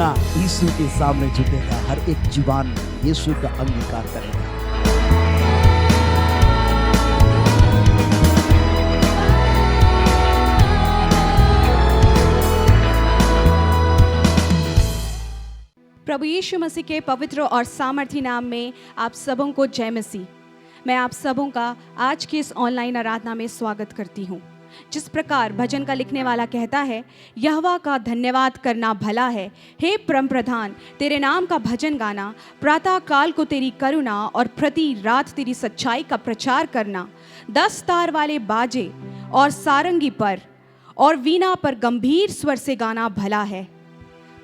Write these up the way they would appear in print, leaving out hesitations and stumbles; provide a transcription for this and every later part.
सीना यीशु के सामने झुकेगा, हर एक जुबान यीशु का अंगीकार करेगा। प्रभु यीशु मसीह के पवित्र और सामर्थी नाम में आप सबों को जय मसीह। मैं आप सबों का आज की इस ऑनलाइन आराधना में स्वागत करती हूँ। जिस प्रकार भजन का लिखने वाला कहता है, यहोवा का धन्यवाद करना भला है, हे परम प्रधान तेरे नाम का भजन गाना, प्रातः काल को तेरी करुणा और प्रति रात तेरी सच्चाई का प्रचार करना, 10 तार वाले बाजे और सारंगी पर और वीणा पर गंभीर स्वर से गाना भला है।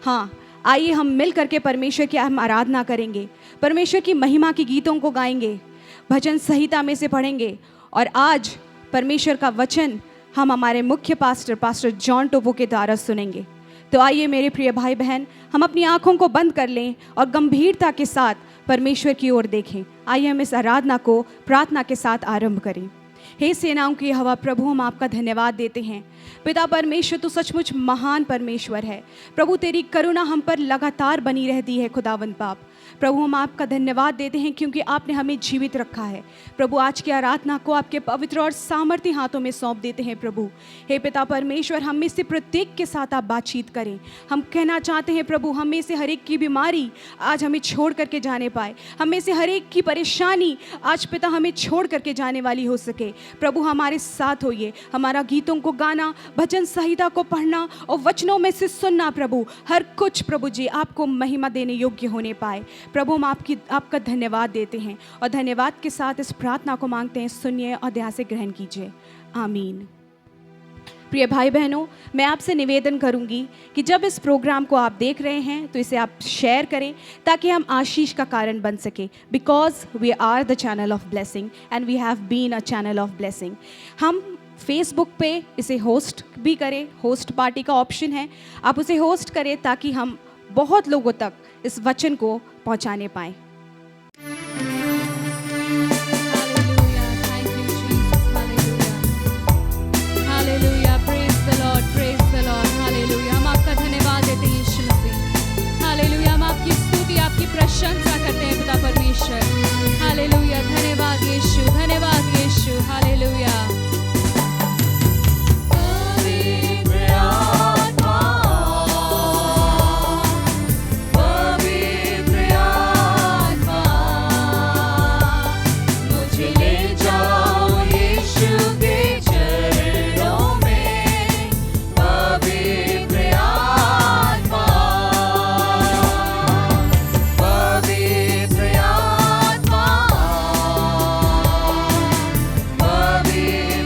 हाँ, आइए हम मिल करके परमेश्वर की हम आराधना करेंगे, परमेश्वर की महिमा के गीतों को गाएंगे, भजन संहिता में से पढ़ेंगे। और आज परमेश्वर का वचन हम हमारे मुख्य पास्टर जॉन टोपो के द्वारा सुनेंगे। तो आइए मेरे प्रिय भाई बहन, हम अपनी आंखों को बंद कर लें और गंभीरता के साथ परमेश्वर की ओर देखें। आइए हम इस आराधना को प्रार्थना के साथ आरंभ करें। हे सेनाओं की यहोवा प्रभु, हम आपका धन्यवाद देते हैं। पिता परमेश्वर, तू सचमुच महान परमेश्वर है। प्रभु तेरी करुणा हम पर लगातार बनी रहती है। खुदावंद बाप प्रभु, हम आपका धन्यवाद देते हैं क्योंकि आपने हमें जीवित रखा है। प्रभु आज की आराधना को आपके पवित्र और सामर्थी हाथों में सौंप देते हैं। प्रभु हे पिता परमेश्वर, हम में से प्रत्येक के साथ आप बातचीत करें। हम कहना चाहते हैं प्रभु, हम में से हर एक की बीमारी आज हमें छोड़ करके जाने पाए, हम में से हर एक की परेशानी आज पिता हमें छोड़ करके जाने वाली हो सके। प्रभु हमारे साथ होइए, हमारा गीतों को गाना, भजन संहिता को पढ़ना और वचनों में से सुनना, प्रभु हर कुछ प्रभु जी आपको महिमा देने योग्य होने पाए। प्रभु हम आपका धन्यवाद देते हैं और धन्यवाद के साथ इस प्रार्थना को मांगते हैं। सुनिए और ध्यान से ग्रहण कीजिए। आमीन। प्रिय भाई बहनों, मैं आपसे निवेदन करूंगी कि जब इस प्रोग्राम को आप देख रहे हैं तो इसे आप शेयर करें ताकि हम आशीष का कारण बन सके। Because we are the channel of blessing and we have been a channel of blessing. हम फेसबुक पे इसे होस्ट भी करें, होस्ट पार्टी का ऑप्शन है, आप उसे होस्ट करें ताकि हम बहुत लोगों तक इस वचन को पहुंचाने पाएं। प्रशंसा करते हैं पिता परमेश्वर। हालेलुया, धन्यवाद यीशु, धन्यवाद यीशु। हालेलुया। Be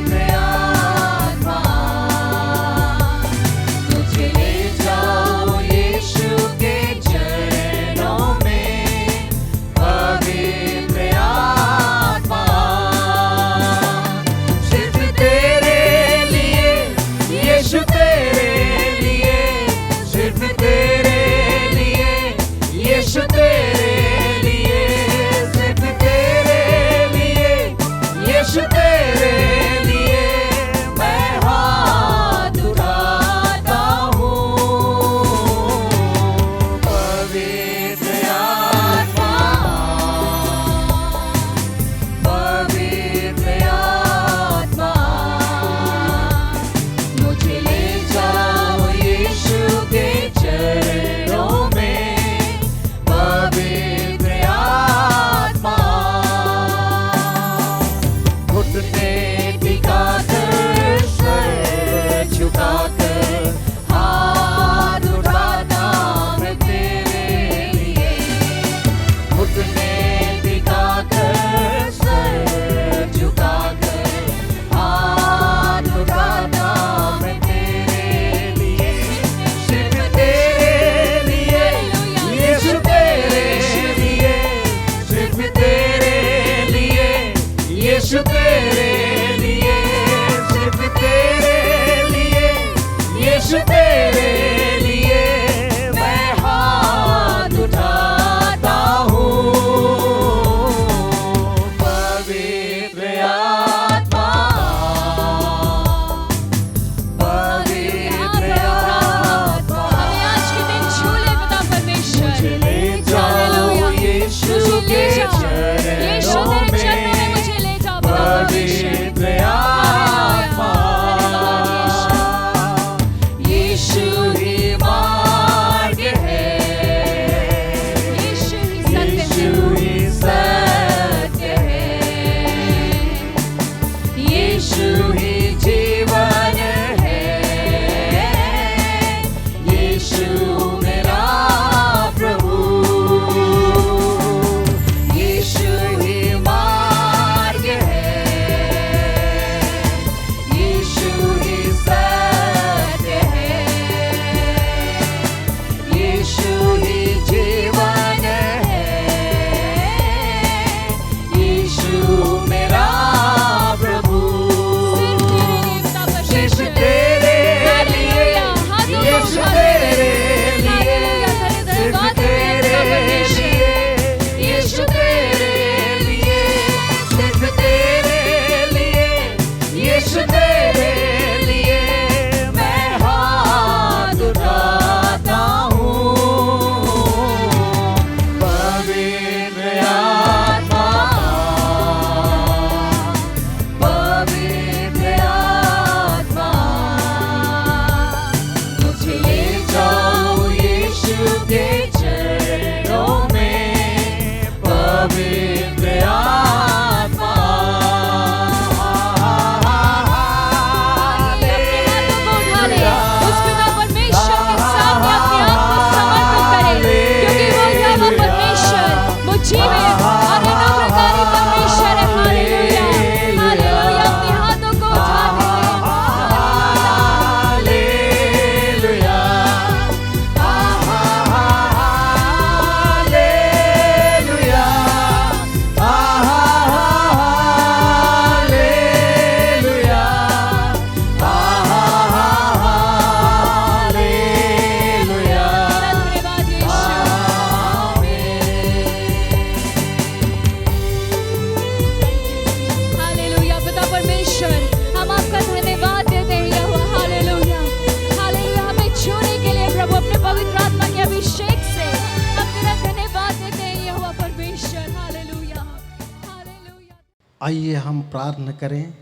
आइए हम प्रार्थना करें।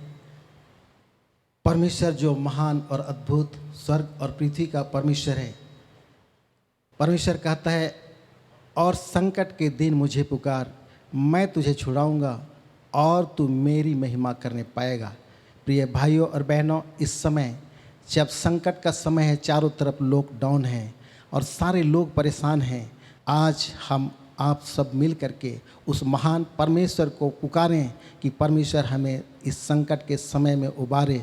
परमेश्वर जो महान और अद्भुत स्वर्ग और पृथ्वी का परमेश्वर है, परमेश्वर कहता है, और संकट के दिन मुझे पुकार, मैं तुझे छुड़ाऊंगा और तू मेरी महिमा करने पाएगा। प्रिय भाइयों और बहनों, इस समय जब संकट का समय है, चारों तरफ लॉकडाउन है और सारे लोग परेशान हैं, आज हम आप सब मिल करके उस महान परमेश्वर को पुकारें कि परमेश्वर हमें इस संकट के समय में उबारे।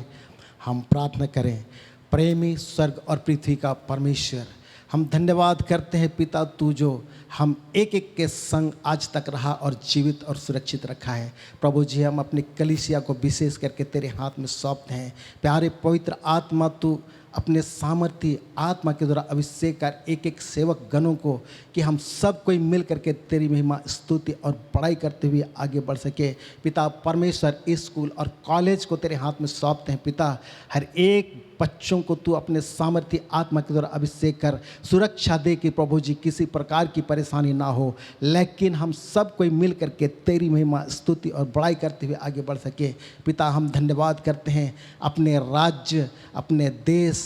हम प्रार्थना करें। प्रेमी स्वर्ग और पृथ्वी का परमेश्वर, हम धन्यवाद करते हैं पिता, तू जो हम एक एक के संग आज तक रहा और जीवित और सुरक्षित रखा है। प्रभु जी, हम अपनी कलीसिया को विशेष करके तेरे हाथ में सौंपते हैं। प्यारे पवित्र आत्मा, तू अपने सामर्थ्य आत्मा के द्वारा अभिषेक कर एक एक सेवक गणों को, कि हम सब कोई मिल करके तेरी महिमा स्तुति और बड़ाई करते हुए आगे बढ़ सके। पिता परमेश्वर, इस स्कूल और कॉलेज को तेरे हाथ में सौंपते हैं। पिता, हर एक बच्चों को तू अपने सामर्थ्य आत्मा के द्वारा अभिषेक कर सुरक्षा दे कि प्रभु जी किसी प्रकार की परेशानी ना हो, लेकिन हम सब कोई मिल करके तेरी महिमा स्तुति और बड़ाई करते हुए आगे बढ़ सके। पिता, हम धन्यवाद करते हैं अपने राज्य, अपने देश,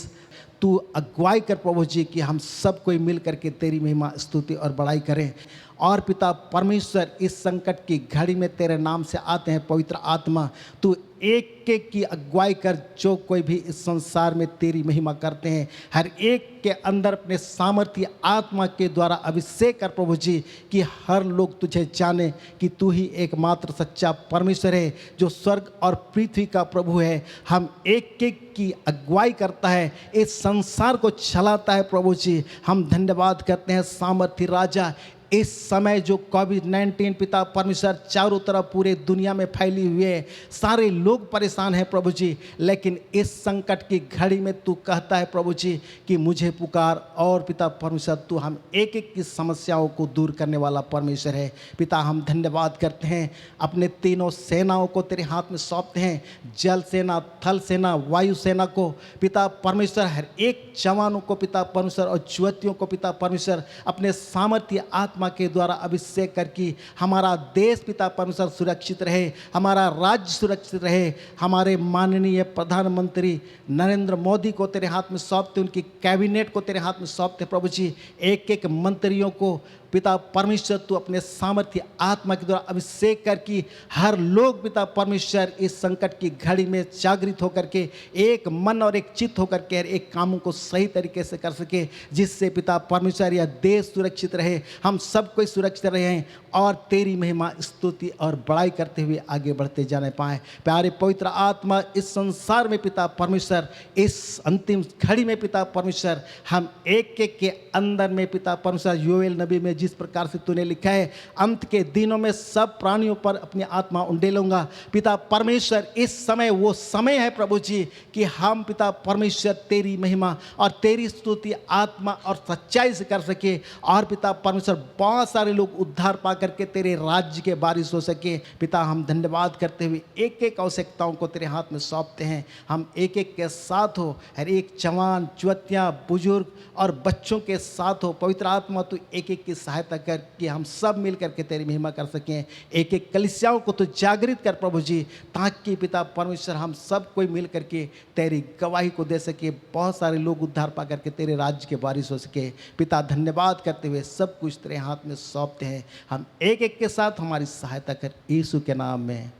तू अगुवाई कर प्रभु जी कि हम सब कोई मिल करके तेरी महिमा स्तुति और बड़ाई करें। और पिता परमेश्वर, इस संकट की घड़ी में तेरे नाम से आते हैं। पवित्र आत्मा, तू एक एक की अगुवाई कर, जो कोई भी इस संसार में तेरी महिमा करते हैं, हर एक के अंदर अपने सामर्थ्य आत्मा के द्वारा अभिषेक कर प्रभु जी, कि हर लोग तुझे जाने कि तू ही एकमात्र सच्चा परमेश्वर है, जो स्वर्ग और पृथ्वी का प्रभु है। हम एक एक की अगुवाई करता है, इस संसार को चलाता है प्रभु जी। हम धन्यवाद करते हैं सामर्थ्य राजा। इस समय जो कोविड-19 पिता परमेश्वर चारों तरफ पूरे दुनिया में फैली हुई है, सारे लोग परेशान हैं प्रभु जी, लेकिन इस संकट की घड़ी में तू कहता है प्रभु जी कि मुझे पुकार, और पिता परमेश्वर तू हम एक एक की समस्याओं को दूर करने वाला परमेश्वर है। पिता, हम धन्यवाद करते हैं, अपने तीनों सेनाओं को तेरे हाथ में सौंपते हैं, जल सेना, थल सेना, वायु सेना को पिता परमेश्वर, हर एक जवानों को पिता परमेश्वर और युवतियों को पिता परमेश्वर अपने सामर्थ्य आत्मा के द्वारा अभिषेक करके हमारा देश पिता परमेश्वर सुरक्षित रहे, हमारा राज्य सुरक्षित रहे। हमारे माननीय प्रधानमंत्री नरेंद्र मोदी को तेरे हाथ में सौंपते, उनकी कैबिनेट को तेरे हाथ में सौंपते प्रभु जी। एक एक मंत्रियों को पिता परमेश्वर तू अपने सामर्थ्य आत्मा के द्वारा अभिषेक कर कि हर लोग पिता परमेश्वर इस संकट की घड़ी में जागृत होकर के एक मन और एक चित्त होकर के हर एक कामों को सही तरीके से कर सके, जिससे पिता परमेश्वर यह देश सुरक्षित रहे, हम सब कोई सुरक्षित रहे और तेरी महिमा स्तुति और बड़ाई करते हुए आगे बढ़ते जाने पाए। प्यारे पवित्र आत्मा, इस संसार में पिता परमेश्वर, इस अंतिम घड़ी में पिता परमेश्वर, हम एक एक के अंदर में पिता परमेश्वर, योएल नबी में जिस प्रकार से तूने लिखा है, अंत के दिनों में सब प्राणियों पर अपनी आत्मा उंडेलूंगा। पिता परमेश्वर, इस समय वो समय है प्रभु जी कि हम पिता परमेश्वर तेरी महिमा और तेरी स्तुति आत्मा और सच्चाई से कर सके, और पिता परमेश्वर बहुत सारे लोग उद्धार पा करके तेरे राज्य के वारिस हो सके। पिता, हम धन्यवाद करते हुए एक एक आवश्यकताओं को तेरे हाथ में सौंपते हैं। हम एक एक के साथ हो, हर एक जवान, युवतियाँ, बुजुर्ग और बच्चों के साथ हो। पवित्र आत्मा, तू एक एक की सहायता कर कि हम सब मिल करके तेरी महिमा कर सकें। एक एक कलीसियाओं को तो जागृत कर प्रभु जी, ताकि पिता परमेश्वर हम सब कोई मिल करके तेरी गवाही को दे सके, बहुत सारे लोग उद्धार पा करके तेरे राज्य के वारिस हो सके। पिता, धन्यवाद करते हुए सब कुछ तेरे हाथ में सौंपते हैं। हम एक एक के साथ हमारी सहायता कर, यीशु के नाम में,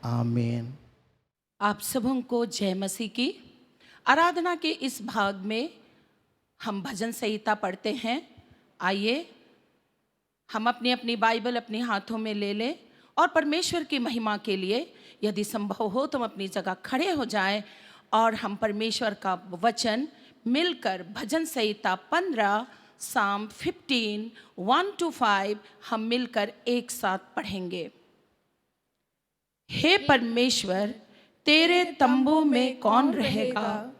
आमीन। आप सबों को जय मसीह की। आराधना के इस भाग में हम भजन संहिता पढ़ते हैं। आइए हम अपनी अपनी बाइबल अपने हाथों में ले लें और परमेश्वर की महिमा के लिए यदि संभव हो तो हम अपनी जगह खड़े हो जाएं और हम परमेश्वर का वचन मिलकर भजन संहिता 15 साम 15 1-5 हम मिलकर एक साथ पढ़ेंगे। हे परमेश्वर, तेरे तंबू में कौन रहेगा?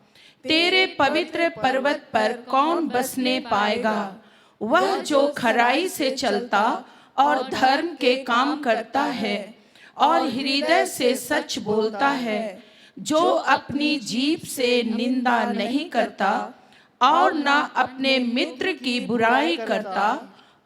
तेरे पवित्र पर्वत पर कौन बसने पाएगा? वह जो खराई से चलता और धर्म के काम करता है और हृदय से सच बोलता है, जो अपनी जीभ से निंदा नहीं करता और ना अपने मित्र की बुराई करता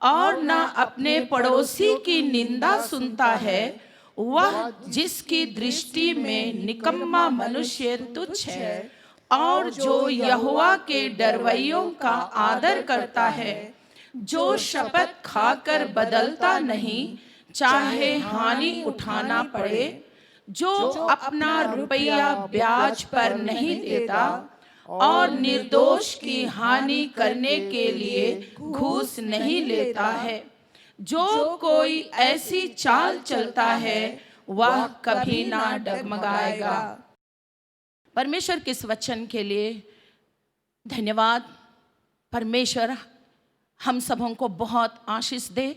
और ना अपने पड़ोसी की निंदा सुनता है, वह जिसकी दृष्टि में निकम्मा मनुष्य तुच्छ है और जो यहोवा के डरवैयों का आदर करता है, जो शपथ खाकर बदलता नहीं, चाहे हानि उठाना पड़े, जो अपना रुपया ब्याज पर नहीं देता और निर्दोष की हानि करने के लिए घूस नहीं लेता है। जो कोई ऐसी चाल चलता है वह कभी ना डगमगाएगा। परमेश्वर के इस वचन के लिए धन्यवाद। परमेश्वर हम सबों को बहुत आशीष दे,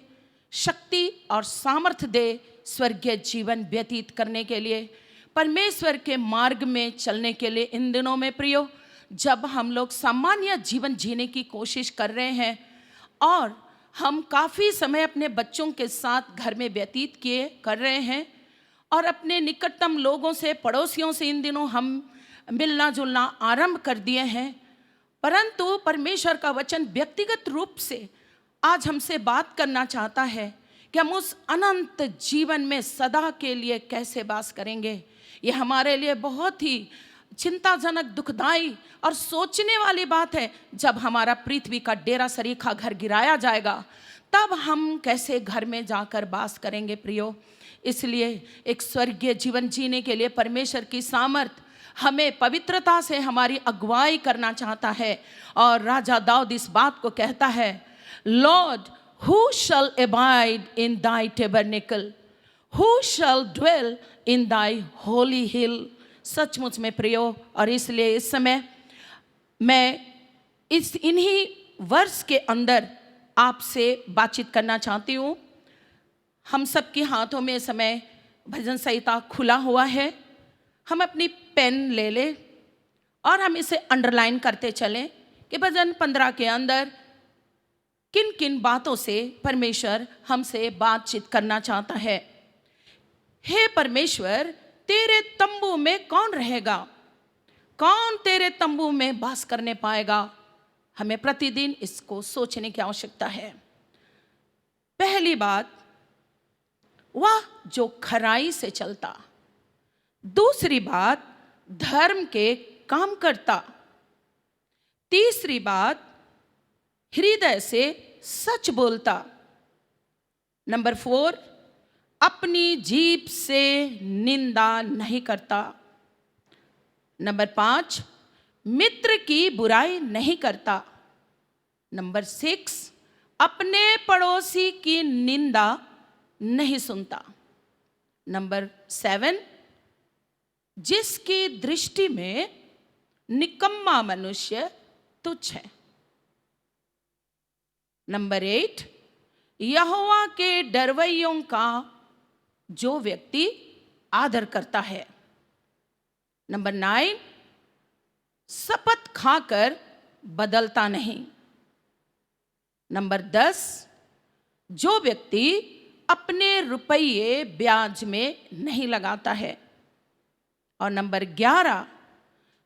शक्ति और सामर्थ्य दे स्वर्गीय जीवन व्यतीत करने के लिए, परमेश्वर के मार्ग में चलने के लिए। इन दिनों में प्रियो, जब हम लोग सामान्य जीवन जीने की कोशिश कर रहे हैं और हम काफ़ी समय अपने बच्चों के साथ घर में व्यतीत कर रहे हैं और अपने निकटतम लोगों से, पड़ोसियों से इन दिनों हम मिलना जुलना आरंभ कर दिए हैं, परंतु परमेश्वर का वचन व्यक्तिगत रूप से आज हमसे बात करना चाहता है कि हम उस अनंत जीवन में सदा के लिए कैसे वास करेंगे। ये हमारे लिए बहुत ही चिंताजनक, दुखदाई और सोचने वाली बात है। जब हमारा पृथ्वी का डेरा सरीखा घर गिराया जाएगा, तब हम कैसे घर में जाकर वास करेंगे प्रियो। इसलिए एक स्वर्गीय जीवन जीने के लिए परमेश्वर की सामर्थ हमें पवित्रता से हमारी अगुवाई करना चाहता है। और राजा दाऊद इस बात को कहता है, Lord who shall abide in thy tabernacle, who shall dwell in thy holy hill। सचमुच में प्रियो, और इसलिए इस समय मैं इन्हीं वर्ष के अंदर आपसे बातचीत करना चाहती हूँ। हम सबके हाथों में इस समय भजन संहिता खुला हुआ है। हम अपनी पेन ले लें और हम इसे अंडरलाइन करते चलें कि भजन 15 के अंदर किन किन बातों से परमेश्वर हमसे बातचीत करना चाहता है। हे परमेश्वर, तेरे तंबू में कौन रहेगा? कौन तेरे तंबू में वास करने पाएगा? हमें प्रतिदिन इसको सोचने की आवश्यकता है। पहली बात, वह जो खराई से चलता। दूसरी बात, धर्म के काम करता। तीसरी बात, हृदय से सच बोलता। नंबर 4, अपनी जीभ से निंदा नहीं करता। नंबर 5, मित्र की बुराई नहीं करता। नंबर 6, अपने पड़ोसी की निंदा नहीं सुनता। नंबर 7, जिसकी दृष्टि में निकम्मा मनुष्य तुच्छ है। नंबर 8, यहोवा के डरवैयों का जो व्यक्ति आदर करता है। नंबर 9, शपथ खाकर बदलता नहीं। नंबर 10, जो व्यक्ति अपने रुपये ब्याज में नहीं लगाता है। और नंबर 11,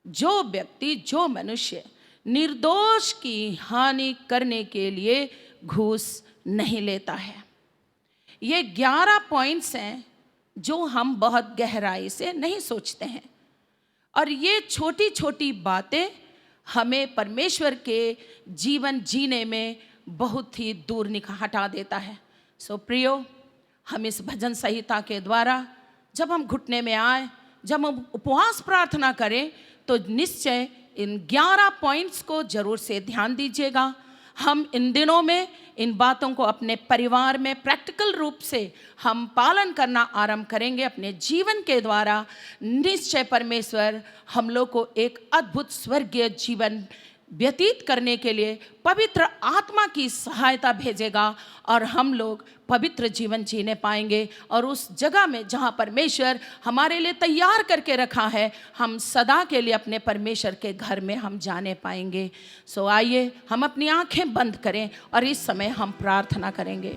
जो व्यक्ति, जो मनुष्य निर्दोष की हानि करने के लिए घूस नहीं लेता है। ये 11 पॉइंट्स हैं जो हम बहुत गहराई से नहीं सोचते हैं, और ये छोटी छोटी बातें हमें परमेश्वर के जीवन जीने में बहुत ही दूर हटा देता है। सो प्रियो, हम इस भजन संहिता के द्वारा जब हम घुटने में आए, जब हम उपवास प्रार्थना करें, तो निश्चय इन 11 पॉइंट्स को जरूर से ध्यान दीजिएगा। हम इन दिनों में इन बातों को अपने परिवार में प्रैक्टिकल रूप से हम पालन करना आरंभ करेंगे अपने जीवन के द्वारा। निश्चय परमेश्वर हम लोग को एक अद्भुत स्वर्गीय जीवन व्यतीत करने के लिए पवित्र आत्मा की सहायता भेजेगा, और हम लोग पवित्र जीवन जीने पाएंगे। और उस जगह में जहाँ परमेश्वर हमारे लिए तैयार करके रखा है, हम सदा के लिए अपने परमेश्वर के घर में हम जाने पाएंगे। सो आइए हम अपनी आंखें बंद करें और इस समय हम प्रार्थना करेंगे।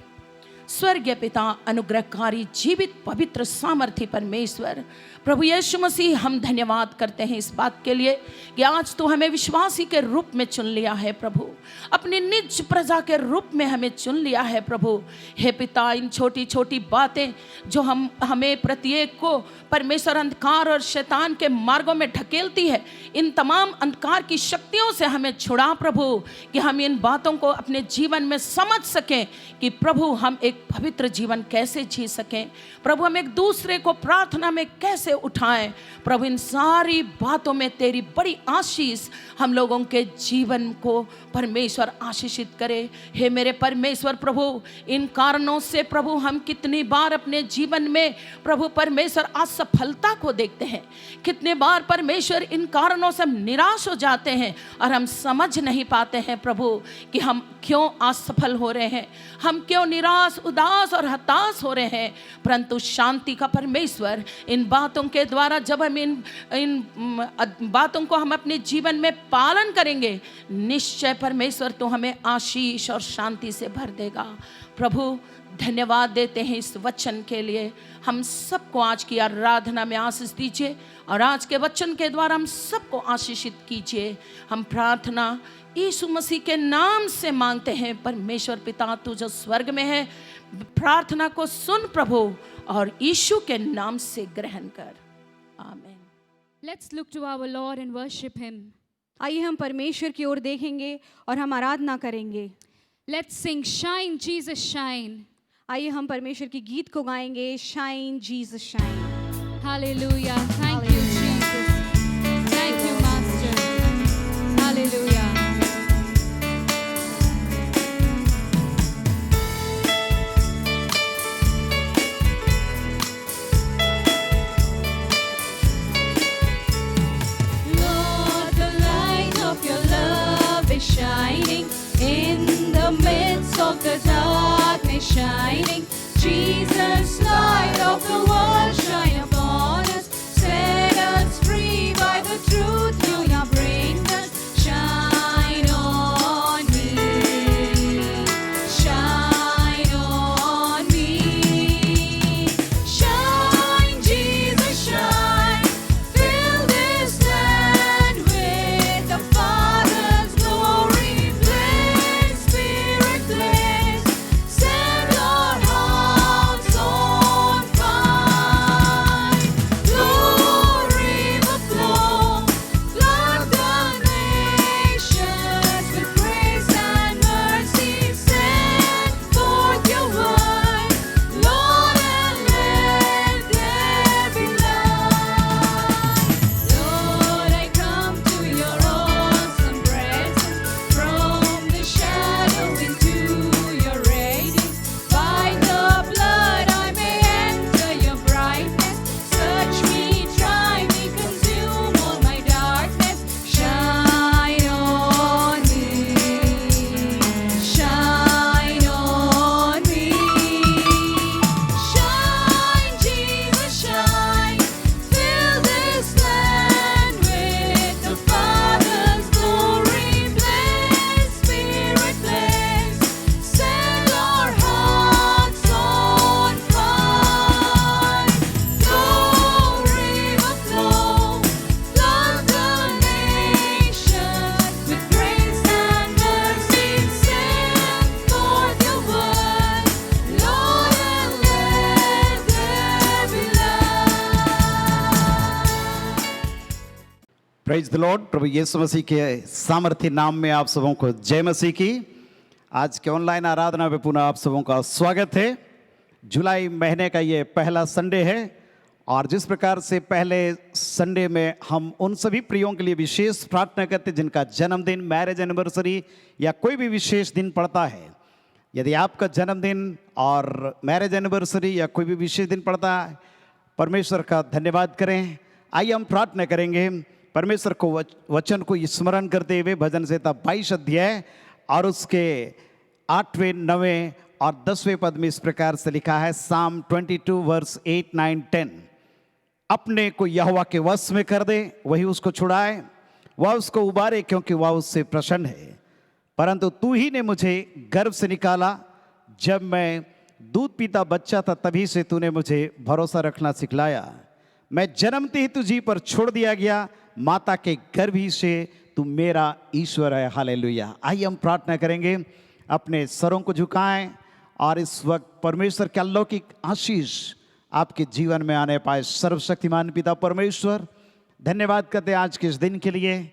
स्वर्गीय पिता, अनुग्रहकारी, जीवित, पवित्र, सामर्थी परमेश्वर, प्रभु यीशु मसीह, हम धन्यवाद करते हैं इस बात के लिए कि आज तो हमें विश्वासी के रूप में चुन लिया है प्रभु, अपनी निज प्रजा के रूप में हमें चुन लिया है प्रभु। हे पिता, इन छोटी छोटी बातें जो हमें प्रत्येक को परमेश्वर अंधकार और शैतान के मार्गों में ढकेलती है, इन तमाम अंधकार की शक्तियों से हमें छुड़ा प्रभु, कि हम इन बातों को अपने जीवन में समझ सकें कि प्रभु हम एक पवित्र जीवन कैसे जी सकें प्रभु, हम एक दूसरे को प्रार्थना में कैसे उठाएं प्रभु। इन सारी बातों में तेरी बड़ी आशीष हम लोगों के जीवन को परमेश्वर आशीषित करे। हे मेरे परमेश्वर प्रभु, इन कारणों से प्रभु हम कितनी बार अपने जीवन में प्रभु परमेश्वर असफलता को देखते हैं, कितने बार परमेश्वर इन कारणों से हम निराश हो जाते हैं और हम समझ नहीं पाते हैं प्रभु कि हम क्यों असफल हो रहे हैं, हम क्यों निराश, उदास और हताश हो रहे हैं। परंतु शांति का परमेश्वर इन बातों के द्वारा जब हम इन बातों को हम अपने जीवन में पालन करेंगे, निश्चय परमेश्वर तो हमें आशीष और शांति से भर देगा। प्रभु धन्यवाद देते हैं इस वचन के लिए। हम सबको आज की आराधना में आशीष दीजिए और आज के वचन के द्वारा हम सबको आशीषित कीजिए। हम प्रार्थना यीशु मसीह के नाम से मांगते हैं। परमेश्वर पिता, तू जो स्वर्ग में है, प्रार्थना को सुन प्रभु और यीशु के नाम से ग्रहण कर। आमीन। Let's look to our Lord and worship Him. आइए हम परमेश्वर की ओर देखेंगे और हम आराधना करेंगे। Let's sing, Shine, Jesus, Shine. आइए हम परमेश्वर की गीत को गाएंगे, shine Jesus shine. Hallelujah. Thank you, Jesus. Thank you, Master. Hallelujah. Lord, the light of your love is shining in the midst of the darkness shining. Jesus, light of the world, shine upon us. Set us free by the truth you now bring us. Shine on me. Shine on me. Shine, Jesus, shine. Fill this land with the Father's glory. Blaze, Spirit, blaze. Set our hearts on fire. Glory will flow. Flood the nations with grace and mercy. Send forth your word, Lord, and let there be light. Lord, I come to your awesome presence. From the shadows into your radiance. By the blood I may enter your brightness. Search me, try me, consume all my darkness. Shine on me. Shine on me. Shine, Jesus, shine. Fill this land with the Father's glory. Blaze, Spirit, blaze. Set our hearts on fire. Glory will flow. Flood the nations with grace and mercy. Send forth your word, Lord, and let there be light. Praise the lord. प्रभु यीशु मसीह के सामर्थ्य नाम में आप सबों को जय मसीह की। आज के ऑनलाइन आराधना में पुनः आप सबों का स्वागत है। जुलाई महीने का ये पहला संडे है और जिस प्रकार से पहले संडे में हम उन सभी प्रियों के लिए विशेष प्रार्थना करते हैं जिनका जन्मदिन, मैरिज एनिवर्सरी या कोई भी विशेष दिन पड़ता है। यदि आपका जन्मदिन और मैरिज एनिवर्सरी या कोई भी विशेष दिन पड़ता है, परमेश्वर का धन्यवाद करें। आइए हम प्रार्थना करेंगे। परमेश्वर को वचन को स्मरण करते हुए भजन संहिता 22 अध्याय और उसके 8वें, 9वें और 10वें पद में इस प्रकार से लिखा है। Psalm 22 verse 8, 9, 10। अपने को यहोवा के वश में कर दे, वही उसको छुड़ाए, वह उसको उबारे क्योंकि वह उससे प्रसन्न है। परंतु तू ही ने मुझे गर्भ से निकाला, जब मैं दूध पीता बच्चा था तभी से तूने मुझे भरोसा रखना सिखलाया। मैं जन्मते ही तुझी पर छोड़ दिया गया, माता के गर्भ ही से तू मेरा ईश्वर है। हालेलुया। आइए हम प्रार्थना करेंगे, अपने सरों को झुकाएं और इस वक्त परमेश्वर के अलौकिक आशीष आपके जीवन में आने पाए। सर्वशक्तिमान पिता परमेश्वर, धन्यवाद करते हैं आज के इस दिन के लिए।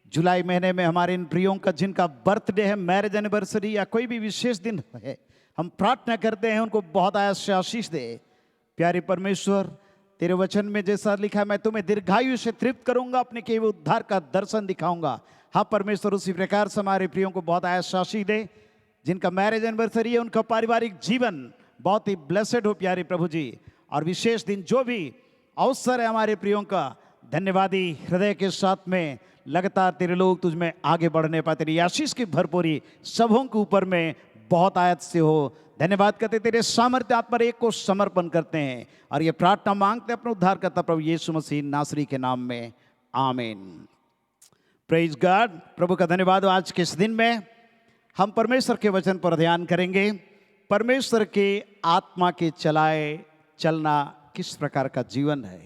जुलाई महीने में हमारे इन प्रियों का जिनका बर्थडे है, मैरिज एनिवर्सरी या कोई भी विशेष दिन है, हम प्रार्थना करते हैं उनको बहुत आशीष दे। प्यारे परमेश्वर, तेरे वचन में जैसा लिखा है, मैं तुम्हें दीर्घायु से तृप्त करूंगा, अपने केवल उद्धार का दर्शन दिखाऊंगा। हाँ परमेश्वर, उसी प्रकार से हमारे प्रियों को बहुत आशीष दे। जिनका मैरिज एनिवर्सरी है उनका पारिवारिक जीवन बहुत ही ब्लेसेड हो प्यारे प्रभु जी। और विशेष दिन जो भी अवसर है हमारे प्रियों का, धन्यवादी हृदय के साथ में लगातार तेरे लोग तुझ में आगे बढ़ने पाए। तेरी आशीष की भरपूरी सबों के ऊपर में बहुत आयत से हो। धन्यवाद करते तेरे सामर्थ्य आत्मा एक को समर्पण करते हैं और ये प्रार्थना मांगते अपने उद्धार करता प्रभु यीशु मसीह नासरी के नाम में, आमीन। Praise God. प्रभु का धन्यवाद। आज के इस दिन में हम परमेश्वर के वचन पर ध्यान करेंगे। परमेश्वर के आत्मा के चलाए चलना किस प्रकार का जीवन है।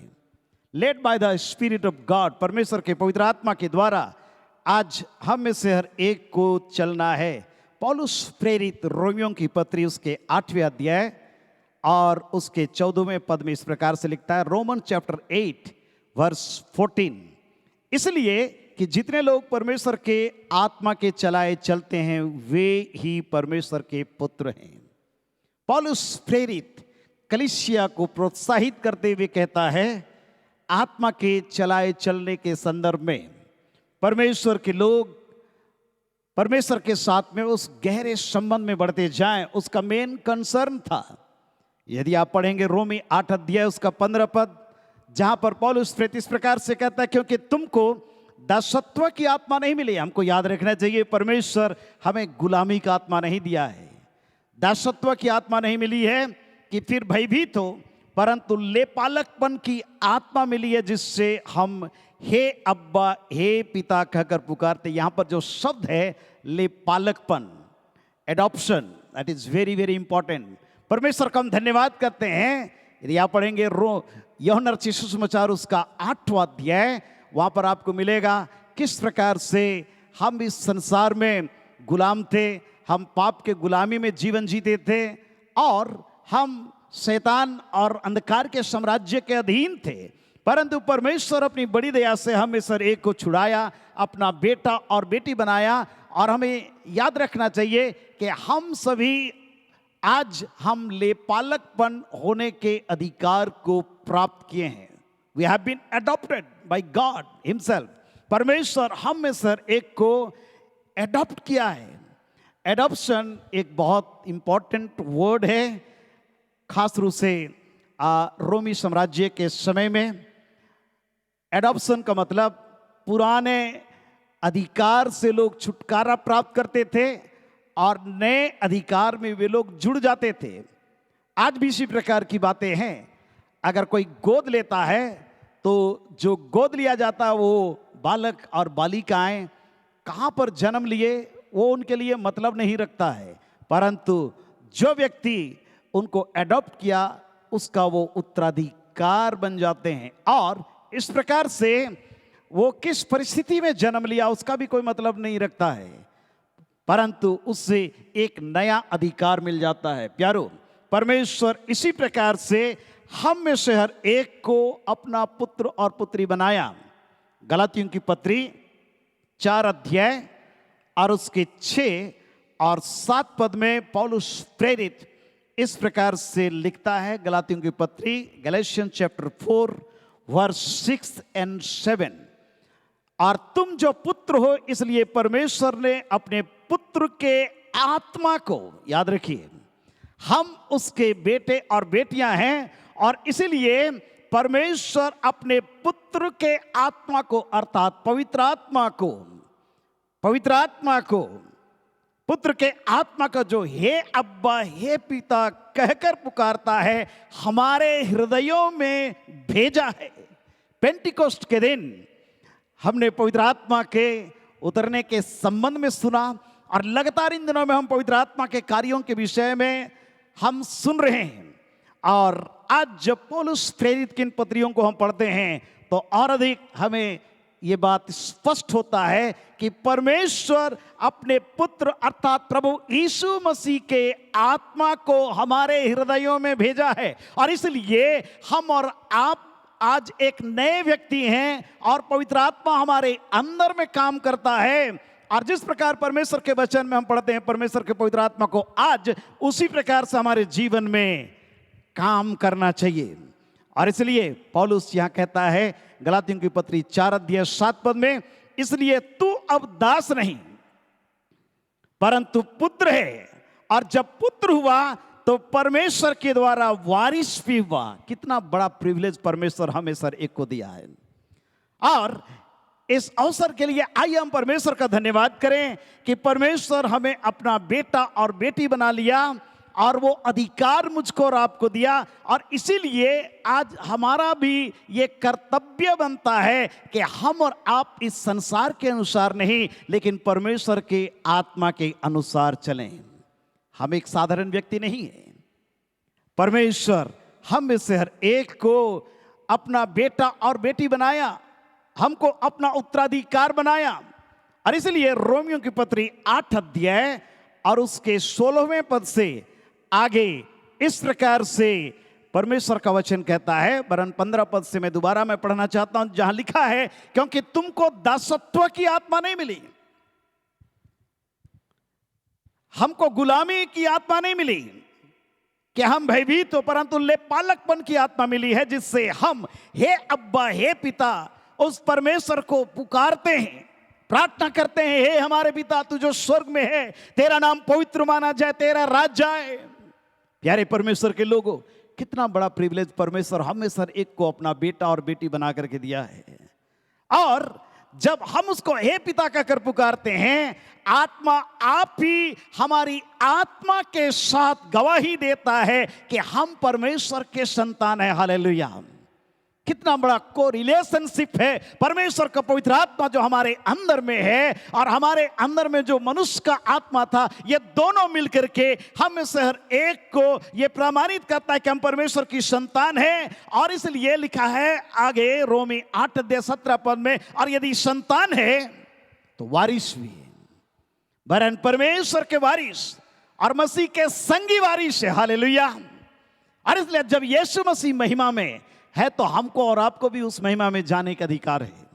Led by the spirit of God, परमेश्वर के पवित्र आत्मा के द्वारा आज हम में से हर एक को चलना है। पौलुस प्रेरित रोमियों की पत्री उसके 8वें अध्याय और उसके 14वें पद में इस प्रकार से लिखता है, रोमन चैप्टर 8 वर्स 14, इसलिए कि जितने लोग परमेश्वर के आत्मा के चलाए चलते हैं वे ही परमेश्वर के पुत्र हैं। पौलुस प्रेरित कलीसिया को प्रोत्साहित करते हुए कहता है, आत्मा के चलाए चलने के संदर्भ में परमेश्वर के लोग परमेश्वर के साथ में उस गहरे संबंध में बढ़ते जाएं, उसका मेन कंसर्न था। यदि आप पढ़ेंगे रोमी 8 अध्याय उसका 15 पद, जहां पर पौलुस इस प्रकार से कहता है, क्योंकि तुमको दासत्व की आत्मा नहीं मिली। हमको याद रखना चाहिए, परमेश्वर हमें गुलामी का आत्मा नहीं दिया है, दासत्व की आत्मा नहीं मिली है कि फिर भयभीत हो, परंतु लेपालकपन की आत्मा मिली है, जिससे हम हे अब्बा हे पिता कहकर पुकारते। यहां पर जो शब्द है लेपालकपन, adoption, that is very very important. परमेश्वर का हम धन्यवाद करते हैं। यदि आप पढ़ेंगे यूहन्ना रचित सुसमाचार उसका 8वां अध्याय, वहां पर आपको मिलेगा किस प्रकार से हम इस संसार में गुलाम थे, हम पाप के गुलामी में जीवन जीते थे और हम शैतान और अंधकार के साम्राज्य के अधीन थे, परंतु परमेश्वर अपनी बड़ी दया से हम इस हर एक को छुड़ाया, अपना बेटा और बेटी बनाया। और हमें याद रखना चाहिए कि हम सभी आज हम लेपालकपन होने के अधिकार को प्राप्त किए हैं। We have been adopted by God himself. परमेश्वर हम में से एक को एडॉप्ट किया है। एडॉप्शन एक बहुत इंपॉर्टेंट वर्ड है, खास रूप से रोमी साम्राज्य के समय में। एडॉप्शन का मतलब पुराने अधिकार से लोग छुटकारा प्राप्त करते थे और नए अधिकार में वे लोग जुड़ जाते थे। आज भी इसी प्रकार की बातें हैं। अगर कोई गोद लेता है तो जो गोद लिया जाता है वो बालक और बालिकाएं कहाँ पर जन्म लिए वो उनके लिए मतलब नहीं रखता है, परंतु जो व्यक्ति उनको एडॉप्ट किया उसका वो उत्तराधिकार बन जाते हैं। और इस प्रकार से वो किस परिस्थिति में जन्म लिया उसका भी कोई मतलब नहीं रखता है, परंतु उससे एक नया अधिकार मिल जाता है। प्यारो, परमेश्वर इसी प्रकार से हम में से हर एक को अपना पुत्र और पुत्री बनाया। गलातियों की पत्री 4 अध्याय और उसके 6 और 7 पद में पौलुस प्रेरित इस प्रकार से लिखता है। गलातियों की पत्री गैलेशियन चैप्टर 4 वर्स 6 and 7, और तुम जो पुत्र हो इसलिए परमेश्वर ने अपने पुत्र के आत्मा को, याद रखिए हम उसके बेटे और बेटियां हैं, और इसलिए परमेश्वर अपने पुत्र के आत्मा को अर्थात पवित्र आत्मा को पुत्र के आत्मा का जो हे अब्बा हे पिता कहकर पुकारता है हमारे हृदयों में भेजा है। पेंटिकोस्ट के दिन हमने पवित्र आत्मा के उतरने के संबंध में सुना, और लगातार इन दिनों में हम पवित्र आत्मा के कार्यों के विषय में हम सुन रहे हैं। और आज जब पौलुस प्रेरित की इन पत्रियों को हम पढ़ते हैं तो और अधिक हमें ये बात स्पष्ट होता है कि परमेश्वर अपने पुत्र अर्थात प्रभु यीशु मसीह के आत्मा को हमारे हृदयों में भेजा है, और इसलिए हम और आप आज एक नए व्यक्ति हैं और पवित्र आत्मा हमारे अंदर में काम करता है। और जिस प्रकार परमेश्वर के वचन में हम पढ़ते हैं परमेश्वर के पवित्र आत्मा को आज उसी प्रकार से हमारे जीवन में काम करना चाहिए। और इसलिए पौलुस यहां कहता है गलातियों की पत्री 4:7 में, इसलिए तू अब दास नहीं परंतु पुत्र है, और जब पुत्र हुआ तो परमेश्वर के द्वारा वारिस भी हुआ। कितना बड़ा प्रिविलेज परमेश्वर हमें सर एक को दिया है। और इस अवसर के लिए आइए हम परमेश्वर का धन्यवाद करें कि परमेश्वर हमें अपना बेटा और बेटी बना लिया और वो अधिकार मुझको और आपको दिया। और इसीलिए आज हमारा भी ये कर्तव्य बनता है कि हम और आप इस संसार के अनुसार नहीं लेकिन परमेश्वर के आत्मा के अनुसार चलें। हम एक साधारण व्यक्ति नहीं है। परमेश्वर हम में से हर एक को अपना बेटा और बेटी बनाया, हमको अपना उत्तराधिकार बनाया। और इसलिए रोमियो की पत्री 8 अध्याय और उसके 16वें पद से आगे इस प्रकार से परमेश्वर का वचन कहता है, वरन 15 पद से मैं दोबारा पढ़ना चाहता हूं, जहां लिखा है, क्योंकि तुमको दासत्व की आत्मा नहीं मिली, हमको गुलामी की आत्मा नहीं मिली कि हम भयभीत हो, परंतु लेपालकपन की आत्मा मिली है, जिससे हम हे अब्बा हे पिता उस परमेश्वर को पुकारते हैं, प्रार्थना करते हैं, हे हमारे पिता तू जो स्वर्ग में है, तेरा नाम पवित्र माना जाए, तेरा राज्य आए। प्यारे परमेश्वर के लोगों, कितना बड़ा प्रिविलेज परमेश्वर हमें सर एक को अपना बेटा और बेटी बना करके दिया है। और जब हम उसको हे पिता कहकर पुकारते हैं, आत्मा आप ही हमारी आत्मा के साथ गवाही देता है कि हम परमेश्वर के संतान हैं। हालेलुया। कितना बड़ा को रिलेशनशिप है परमेश्वर का पवित्र आत्मा जो हमारे अंदर में है और हमारे अंदर में जो मनुष्य का आत्मा था, ये दोनों मिलकर के हम में से हर एक को ये प्रमाणित करता है कि हम परमेश्वर की संतान हैं। और इसलिए लिखा है आगे रोमी 8:17 में, और यदि संतान है तो वारिस भी है, वरन परमेश्वर के वारिस और मसीह के संगी वारिस है। हालेलुया। और इसलिए जब यीशु मसीह महिमा में है तो हमको और आपको भी उस महिमा में जाने का अधिकार है।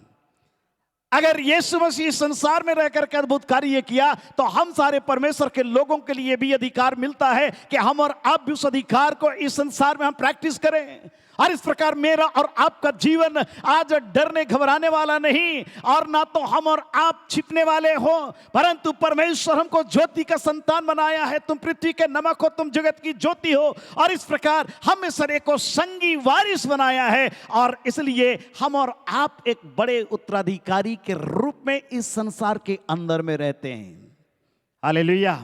अगर यीशु मसीह संसार में रहकर के अद्भुत कार्य किया तो हम सारे परमेश्वर के लोगों के लिए भी अधिकार मिलता है कि हम और आप भी उस अधिकार को इस संसार में हम प्रैक्टिस करें। और इस प्रकार मेरा और आपका जीवन आज डरने घबराने वाला नहीं, और ना तो हम और आप छिपने वाले हो, परंतु परमेश्वर हमको ज्योति का संतान बनाया है। तुम पृथ्वी के नमक हो, तुम जगत की ज्योति हो। और इस प्रकार हमें सर एक को संगी वारिस बनाया है, और इसलिए हम और आप एक बड़े उत्तराधिकारी के रूप में इस संसार के अंदर में रहते हैं। हालेलुया।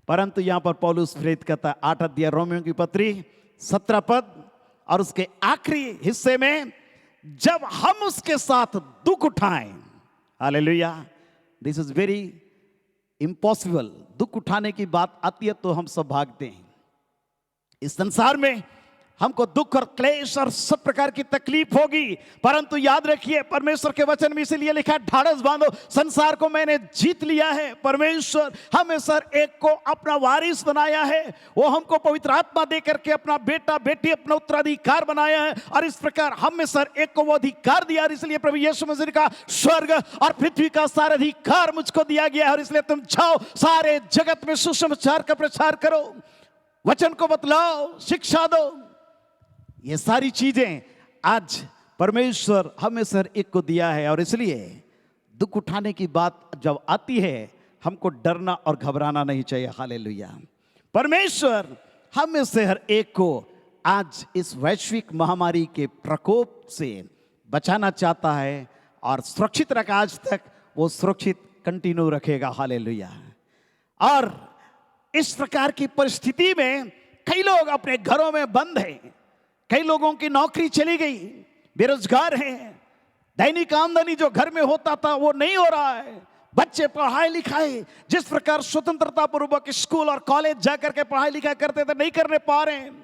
परंतु यहां पर पौलुस प्रेरित कहता है 8 अध्याय रोमियो की पत्री 17 पद और उसके आखिरी हिस्से में, जब हम उसके साथ दुख उठाएं। Hallelujah. This is very impossible. दुख उठाने की बात आती है तो हम सब भागते हैं। इस संसार में हमको दुख और क्लेश और सब प्रकार की तकलीफ होगी, परंतु याद रखिए परमेश्वर के वचन में इसीलिए लिखा है, ढाढ़स बांधो, संसार को मैंने जीत लिया है। परमेश्वर हमें सर एक को अपना वारिस बनाया है, वो हमको पवित्र आत्मा दे करके अपना बेटा बेटी अपना उत्तराधिकार बनाया है। और इस प्रकार हमें सर एक को वो अधिकार दिया, और इसलिए प्रभु यीशु मसीह का स्वर्ग और पृथ्वी का सारा अधिकार मुझको दिया गया है। और इसलिए तुम जाओ, सारे जगत में सुसमाचार का प्रचार करो, वचन को बतलाओ, शिक्षा दो। ये सारी चीजें आज परमेश्वर हमें सर एक को दिया है। और इसलिए दुख उठाने की बात जब आती है हमको डरना और घबराना नहीं चाहिए। हालेलुया। परमेश्वर हमें से हर एक को आज इस वैश्विक महामारी के प्रकोप से बचाना चाहता है और सुरक्षित रखा, आज तक वो सुरक्षित कंटिन्यू रखेगा। हालेलुया। और इस प्रकार की परिस्थिति में कई लोग अपने घरों में बंद हैं, कई लोगों की नौकरी चली गई, बेरोजगार हैं, दैनिक आमदनी जो घर में होता था वो नहीं हो रहा है, बच्चे पढ़ाई लिखाई जिस प्रकार स्वतंत्रता पूर्वक स्कूल और कॉलेज जाकर के पढ़ाई लिखाई करते थे, नहीं करने पा रहे हैं।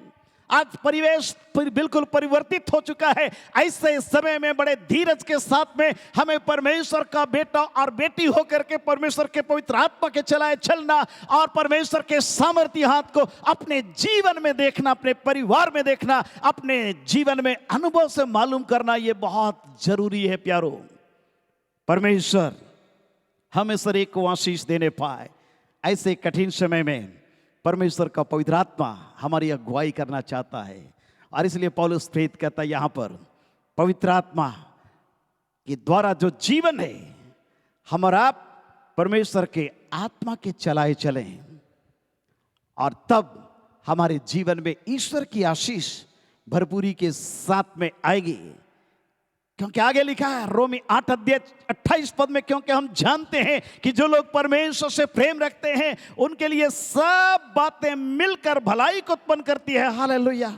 आज परिवेश बिल्कुल परिवर्तित हो चुका है। ऐसे समय में बड़े धीरज के साथ में हमें परमेश्वर का बेटा और बेटी होकर के परमेश्वर के पवित्र आत्मा के चलाए चलना और परमेश्वर के सामर्थ्य हाथ को अपने जीवन में देखना, अपने परिवार में देखना, अपने जीवन में अनुभव से मालूम करना, ये बहुत जरूरी है प्यारो। परमेश्वर हमें सर एक को आशीष देने पाए। ऐसे कठिन समय में परमेश्वर का पवित्र आत्मा हमारी अगुवाई करना चाहता है और इसलिए पौलुस प्रेरित कहता है यहां पर पवित्र आत्मा के द्वारा जो जीवन है हमारा परमेश्वर के आत्मा के चलाए चलें और तब हमारे जीवन में ईश्वर की आशीष भरपूरी के साथ में आएगी। क्योंकि आगे लिखा है रोमी 8 अध्याय 28 पद में, क्योंकि हम जानते हैं कि जो लोग परमेश्वर से प्रेम रखते हैं उनके लिए सब बातें मिलकर भलाई को उत्पन्न करती है। हालेलुया।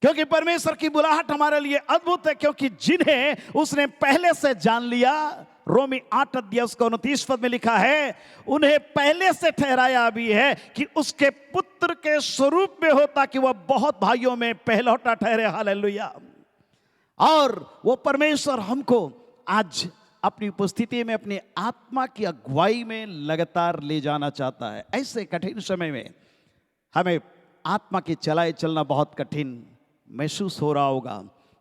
क्योंकि परमेश्वर की बुलाहट हमारे लिए अद्भुत है, क्योंकि जिन्हें उसने पहले से जान लिया, रोमी 8 अध्याय उसका 29 पद में लिखा है, उन्हें पहले से ठहराया भी है कि उसके पुत्र के स्वरूप में हो ताकि वह बहुत भाइयों में पहलौठा ठहरे। हालेलुया। और वो परमेश्वर हमको आज अपनी उपस्थिति में अपनी आत्मा की अगुवाई में लगातार ले जाना चाहता है। ऐसे कठिन समय में हमें आत्मा के चलाए चलना बहुत कठिन महसूस हो रहा होगा,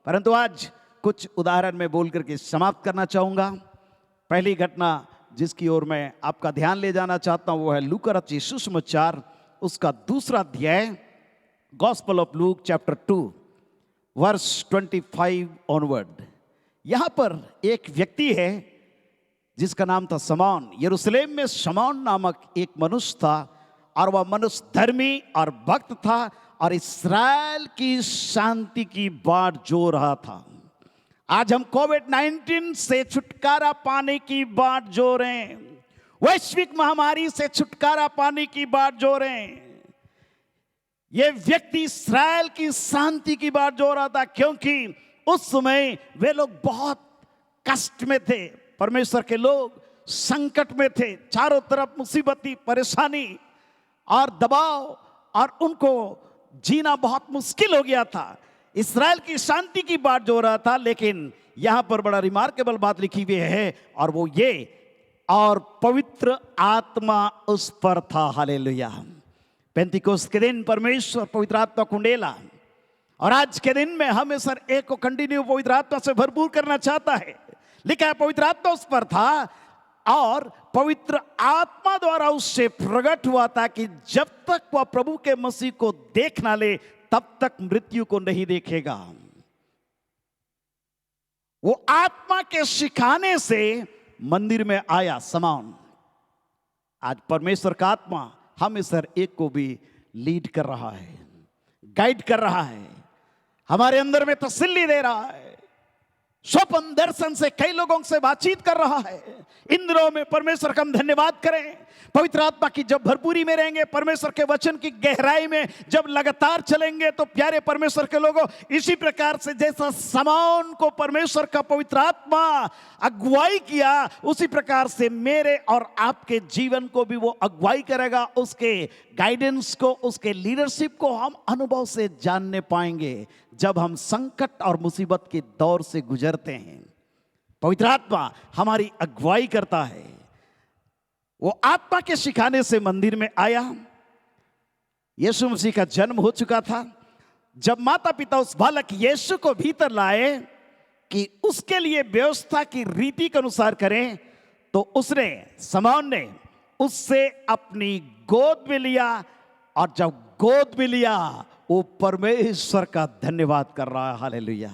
परंतु आज कुछ उदाहरण में बोल करके समाप्त करना चाहूँगा। पहली घटना जिसकी ओर मैं आपका ध्यान ले जाना चाहता हूँ वो है लूका रचित सुसमाचार उसका 2 अध्याय, gospel of Luke chapter 2 verse 25 onward. यहां पर एक व्यक्ति है जिसका नाम था शमौन। यरूशलेम में शमौन नामक एक मनुष्य था और वह मनुष्य धर्मी और भक्त था और इस्राएल की शांति की बाट जो रहा था। आज हम कोविड-19 से छुटकारा पाने की बाट जो रहे हैं, वैश्विक महामारी से छुटकारा पाने की बाट जो रहे हैं। ये व्यक्ति इस्राएल की शांति की बात जो रहा था, क्योंकि उस समय वे लोग बहुत कष्ट में थे। परमेश्वर के लोग संकट में थे, चारों तरफ मुसीबती परेशानी और दबाव और उनको जीना बहुत मुश्किल हो गया था। इस्राएल की शांति की बात जो रहा था, लेकिन यहां पर बड़ा रिमार्केबल बात लिखी हुई है और वो ये, और पवित्र आत्मा उस पर था। हालेलुया। पेंतिकोस्त के दिन परमेश्वर पवित्र आत्मा को उंडेला और आज के दिन में हमें सर एक को कंटिन्यू पवित्र आत्मा से भरपूर करना चाहता है। लिखा है पवित्र आत्मा उस पर था और पवित्र आत्मा द्वारा उससे प्रकट हुआ था कि जब तक वह प्रभु के मसीह को देख ना ले तब तक मृत्यु को नहीं देखेगा। वो आत्मा के सिखाने से मंदिर में आया शमौन। आज परमेश्वर का आत्मा हमें सर एक को भी लीड कर रहा है, गाइड कर रहा है, हमारे अंदर में तसल्ली दे रहा है, स्वप्न दर्शन से कई लोगों से बातचीत कर रहा है। इन दिनों में परमेश्वर का हम धन्यवाद करें। पवित्र आत्मा की जब भरपूरी में रहेंगे, परमेश्वर के वचन की गहराई में जब लगातार चलेंगे, तो प्यारे परमेश्वर के लोगों, इसी प्रकार से जैसा शमौन को परमेश्वर का पवित्र आत्मा अगुवाई किया, उसी प्रकार से मेरे और आपके जीवन को भी वो अगुवाई करेगा। उसके गाइडेंस को, उसके लीडरशिप को हम अनुभव से जानने पाएंगे जब हम संकट और मुसीबत के दौर से गुजरते हैं। पवित्र आत्मा हमारी अगुवाई करता है। वो आत्मा के सिखाने से मंदिर में आया। यीशु मसीह का जन्म हो चुका था। जब माता पिता उस बालक यीशु को भीतर लाए कि उसके लिए व्यवस्था की रीति के अनुसार करें, तो उसने, शमौन ने उससे अपनी गोद में लिया और जब गोद में लिया वो परमेश्वर का धन्यवाद कर रहा है। हालेलुया।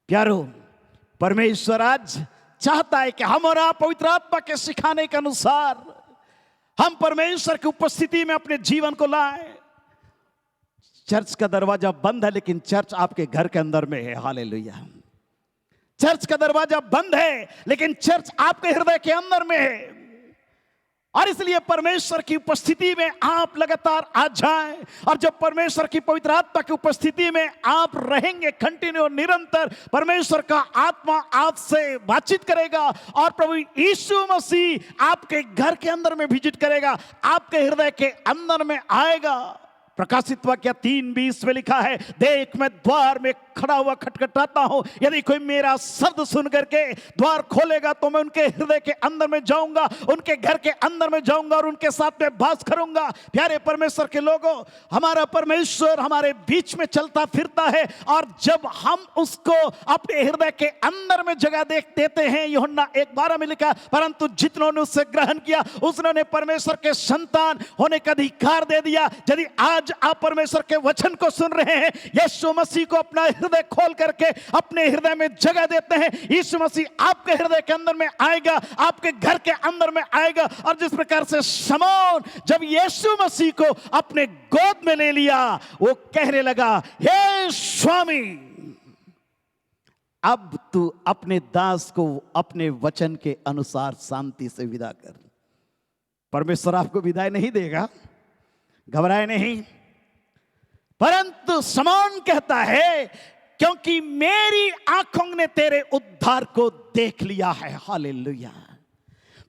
प्यारो, परमेश्वर आज चाहता है कि हम और आप पवित्र आत्मा के सिखाने के अनुसार हम परमेश्वर की उपस्थिति में अपने जीवन को लाएं। चर्च का दरवाजा बंद है, लेकिन चर्च आपके घर के अंदर में है। हालेलुया। चर्च का दरवाजा बंद है, लेकिन चर्च आपके हृदय के अंदर में है। और इसलिए परमेश्वर की उपस्थिति में आप लगातार आ जाएं, और जब परमेश्वर की पवित्र आत्मा की उपस्थिति में आप रहेंगे कंटिन्यू निरंतर, परमेश्वर का आत्मा आपसे बातचीत करेगा और प्रभु यीशु मसीह आपके घर के अंदर में विजिट करेगा, आपके हृदय के अंदर में आएगा। प्रकाशित वाक्य 3:20 में लिखा है, देख मैं द्वार में खड़ा हुआ खटखटाता हूं, यदि कोई मेरा शब्द सुन करके द्वार खोलेगा तो मैं उनके हृदय के अंदर में जाऊंगा, उनके घर के अंदर में जाऊंगा और उनके साथ में वास करूंगा। प्यारे परमेश्वर के लोगों, हमारा परमेश्वर हमारे बीच में चलता फिरता है, और जब हम उसको अपने हृदय के अंदर में जगह देते हैं, यूहन्ना 1:12 में लिखा, परंतु जितनों उससे ग्रहण किया उसने परमेश्वर के संतान होने का अधिकार दे दिया। यदि आज आप परमेश्वर के वचन को सुन रहे हैं, यीशु मसीह को अपना हृदय खोल करके अपने हृदय में जगह देते हैं, यीशु मसीह आपके हृदय के अंदर में आएगा, आपके घर के अंदर में आएगा। और जिस प्रकार से शमौन जब यीशु मसीह को अपने गोद में ले लिया, वो कहने लगा, हे स्वामी, अब तू अपने दास को अपने वचन के अनुसार शांति से विदा कर। परमेश्वर आपको विदाई नहीं देगा, घबराए नहीं, परंतु शमौन कहता है, क्योंकि मेरी आंखों ने तेरे उद्धार को देख लिया है। हालेलुया।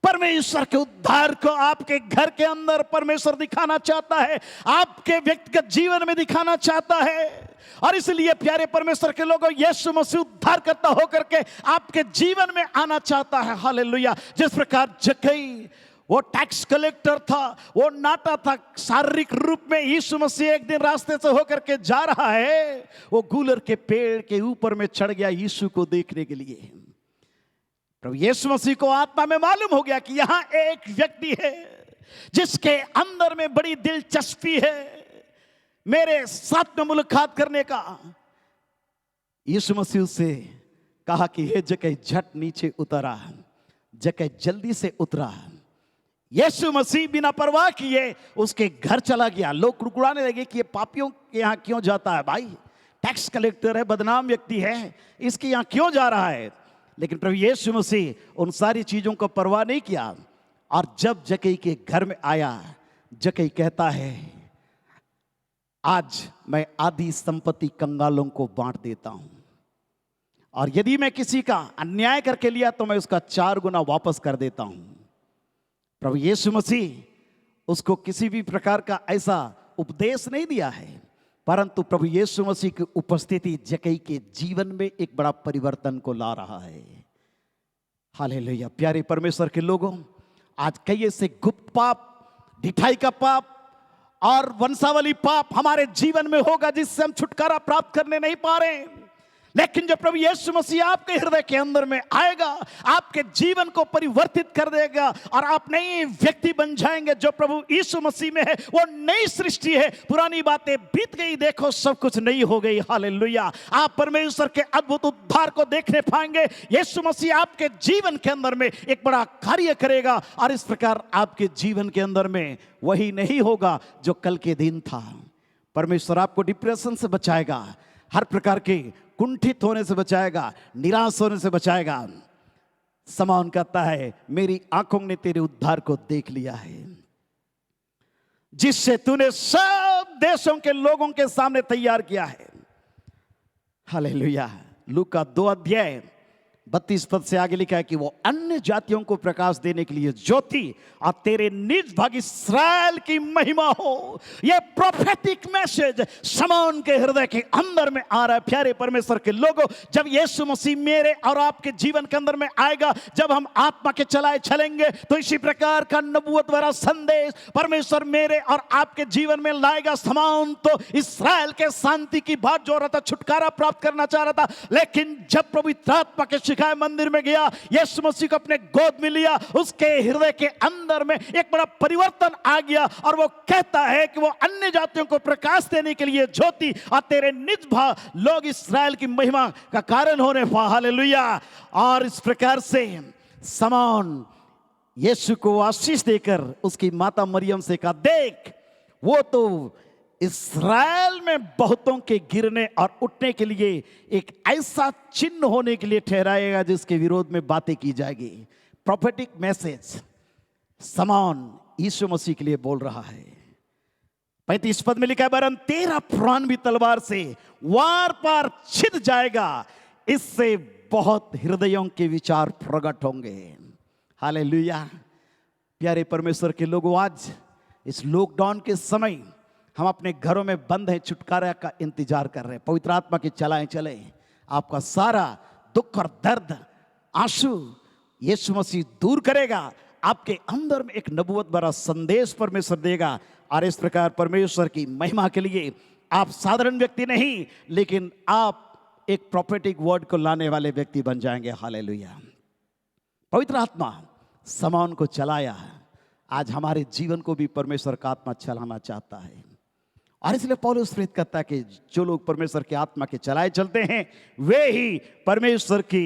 परमेश्वर के उद्धार को आपके घर के अंदर परमेश्वर दिखाना चाहता है, आपके व्यक्तिगत जीवन में दिखाना चाहता है। और इसलिए प्यारे परमेश्वर के लोगों, यीशु मसीह उद्धार करता होकर के आपके जीवन में आना चाहता है। हालेलुया। जिस प्रकार जक्कई वो टैक्स कलेक्टर था, वो नाटा था शारीरिक रूप में, यीशु मसीह एक दिन रास्ते से होकर के जा रहा है, वो गूलर के पेड़ के ऊपर में चढ़ गया यीशु को देखने के लिए। प्रभु यीशु मसीह को आत्मा में मालूम हो गया कि यहां एक व्यक्ति है जिसके अंदर में बड़ी दिलचस्पी है मेरे साथ में मुलाकात करने का। यीशु मसीह उससे कहा कि हे जक्कई, झट नीचे उतरा। जक्कई जल्दी से उतरा। यीशु मसीह बिना परवाह किए उसके घर चला गया। लोग कुड़कुड़ाने लगे कि ये पापियों के यहाँ क्यों जाता है, भाई टैक्स कलेक्टर है, बदनाम व्यक्ति है, इसके यहाँ क्यों जा रहा है। लेकिन प्रभु यीशु मसीह उन सारी चीजों को परवाह नहीं किया। और जब जक्कई के घर में आया, जक्कई कहता है, आज मैं आधी संपत्ति कंगालों को बांट देता हूं, और यदि मैं किसी का अन्याय करके लिया तो मैं उसका 4 गुना वापस कर देता हूं। प्रभु यीशु मसीह उसको किसी भी प्रकार का ऐसा उपदेश नहीं दिया है, परंतु प्रभु यीशु मसीह की उपस्थिति जक्कई के जीवन में एक बड़ा परिवर्तन को ला रहा है। हालेलुया। प्यारे परमेश्वर के लोगों, आज कई ऐसे गुप्त पाप, ढिठाई का पाप और वंशावली पाप हमारे जीवन में होगा जिससे हम छुटकारा प्राप्त करने नहीं पा रहे। लेकिन जब प्रभु यीशु मसीह आपके हृदय के अंदर में आएगा, आपके जीवन को परिवर्तित कर देगा और आप नए व्यक्ति बन जाएंगे। जो प्रभु यीशु मसीह में है वो नई सृष्टि है, पुरानी बातें बीत गई, देखो सब कुछ नई हो गई। हालेलुया। आप परमेश्वर के अद्भुत उद्धार को देखने पाएंगे। यीशु मसीह आपके जीवन के अंदर में एक बड़ा कार्य करेगा, और इस प्रकार आपके जीवन के अंदर में वही नहीं होगा जो कल के दिन था। परमेश्वर आपको डिप्रेशन से बचाएगा, हर प्रकार के कुंठित होने से बचाएगा, निराश होने से बचाएगा। शमौन कहता है, मेरी आंखों ने तेरे उद्धार को देख लिया है, जिससे तूने सब देशों के लोगों के सामने तैयार किया है। हालेलुया। लूका 2:32 पद से आगे लिखा है कि वो अन्य जातियों को प्रकाश देने के लिए ज्योति और तेरे निज भाग इस्राएल की महिमा हो। ये प्रोफेटिक मैसेज शमौन के हृदय के अंदर में आ रहा है। प्यारे परमेश्वर के लोगों, जब यीशु मसीह मेरे और आपके जीवन के अंदर में आएगा, जब हम आत्मा के चलाए चलेंगे, तो इसी प्रकार का नबूवत भरा संदेश परमेश्वर मेरे और आपके जीवन में लाएगा। शमौन तो इस्राएल के शांति की बात जो रहा था, छुटकारा प्राप्त करना चाह रहा था, लेकिन जब पवित्र आत्मा के शिखाए मंदिर में गया, यीशु मसीह को अपने गोद में लिया, उसके हृदय के अंदर में एक बड़ा परिवर्तन आ गया। और वो कहता है कि वो अन्य जातियों को प्रकाश देने के लिए ज्योति और तेरे निज भाग लोग इस्राएल की महिमा का कारण होने पा। हालेलुया। और इस प्रकार से शमौन यीशु को आशीष देकर उसकी माता मरियम से कहा, देख वो तो इस्राएल में बहुतों के गिरने और उठने के लिए एक ऐसा चिन्ह होने के लिए ठहराएगा जिसके विरोध में बातें की जाएगी। Prophetic message. समान यीशु मसीह के लिए बोल रहा है। 35 पद में लिखा है, वरन तेरा प्राण भी तलवार से वार पार छिद जाएगा, इससे बहुत हृदयों के विचार प्रकट होंगे। हालेलुया। प्यारे परमेश्वर के लोगों, आज इस लॉकडाउन के समय हम अपने घरों में बंद हैं, छुटकारा का इंतजार कर रहे हैं। पवित्र आत्मा की चलाएं चले, आपका सारा दुख और दर्द, आंसू यीशु मसीह दूर करेगा। आपके अंदर में एक नबूवत भरा संदेश परमेश्वर देगा, और इस प्रकार परमेश्वर की महिमा के लिए आप साधारण व्यक्ति नहीं, लेकिन आप एक प्रोफेटिक वर्ड को लाने वाले व्यक्ति बन जाएंगे। हालेलुया। पवित्र आत्मा समान को चलाया, आज हमारे जीवन को भी परमेश्वर का आत्मा चलाना चाहता है। और इसलिए पौलुस प्रेरित कहता है कि जो लोग परमेश्वर के आत्मा के चलाए चलते हैं, वे ही परमेश्वर की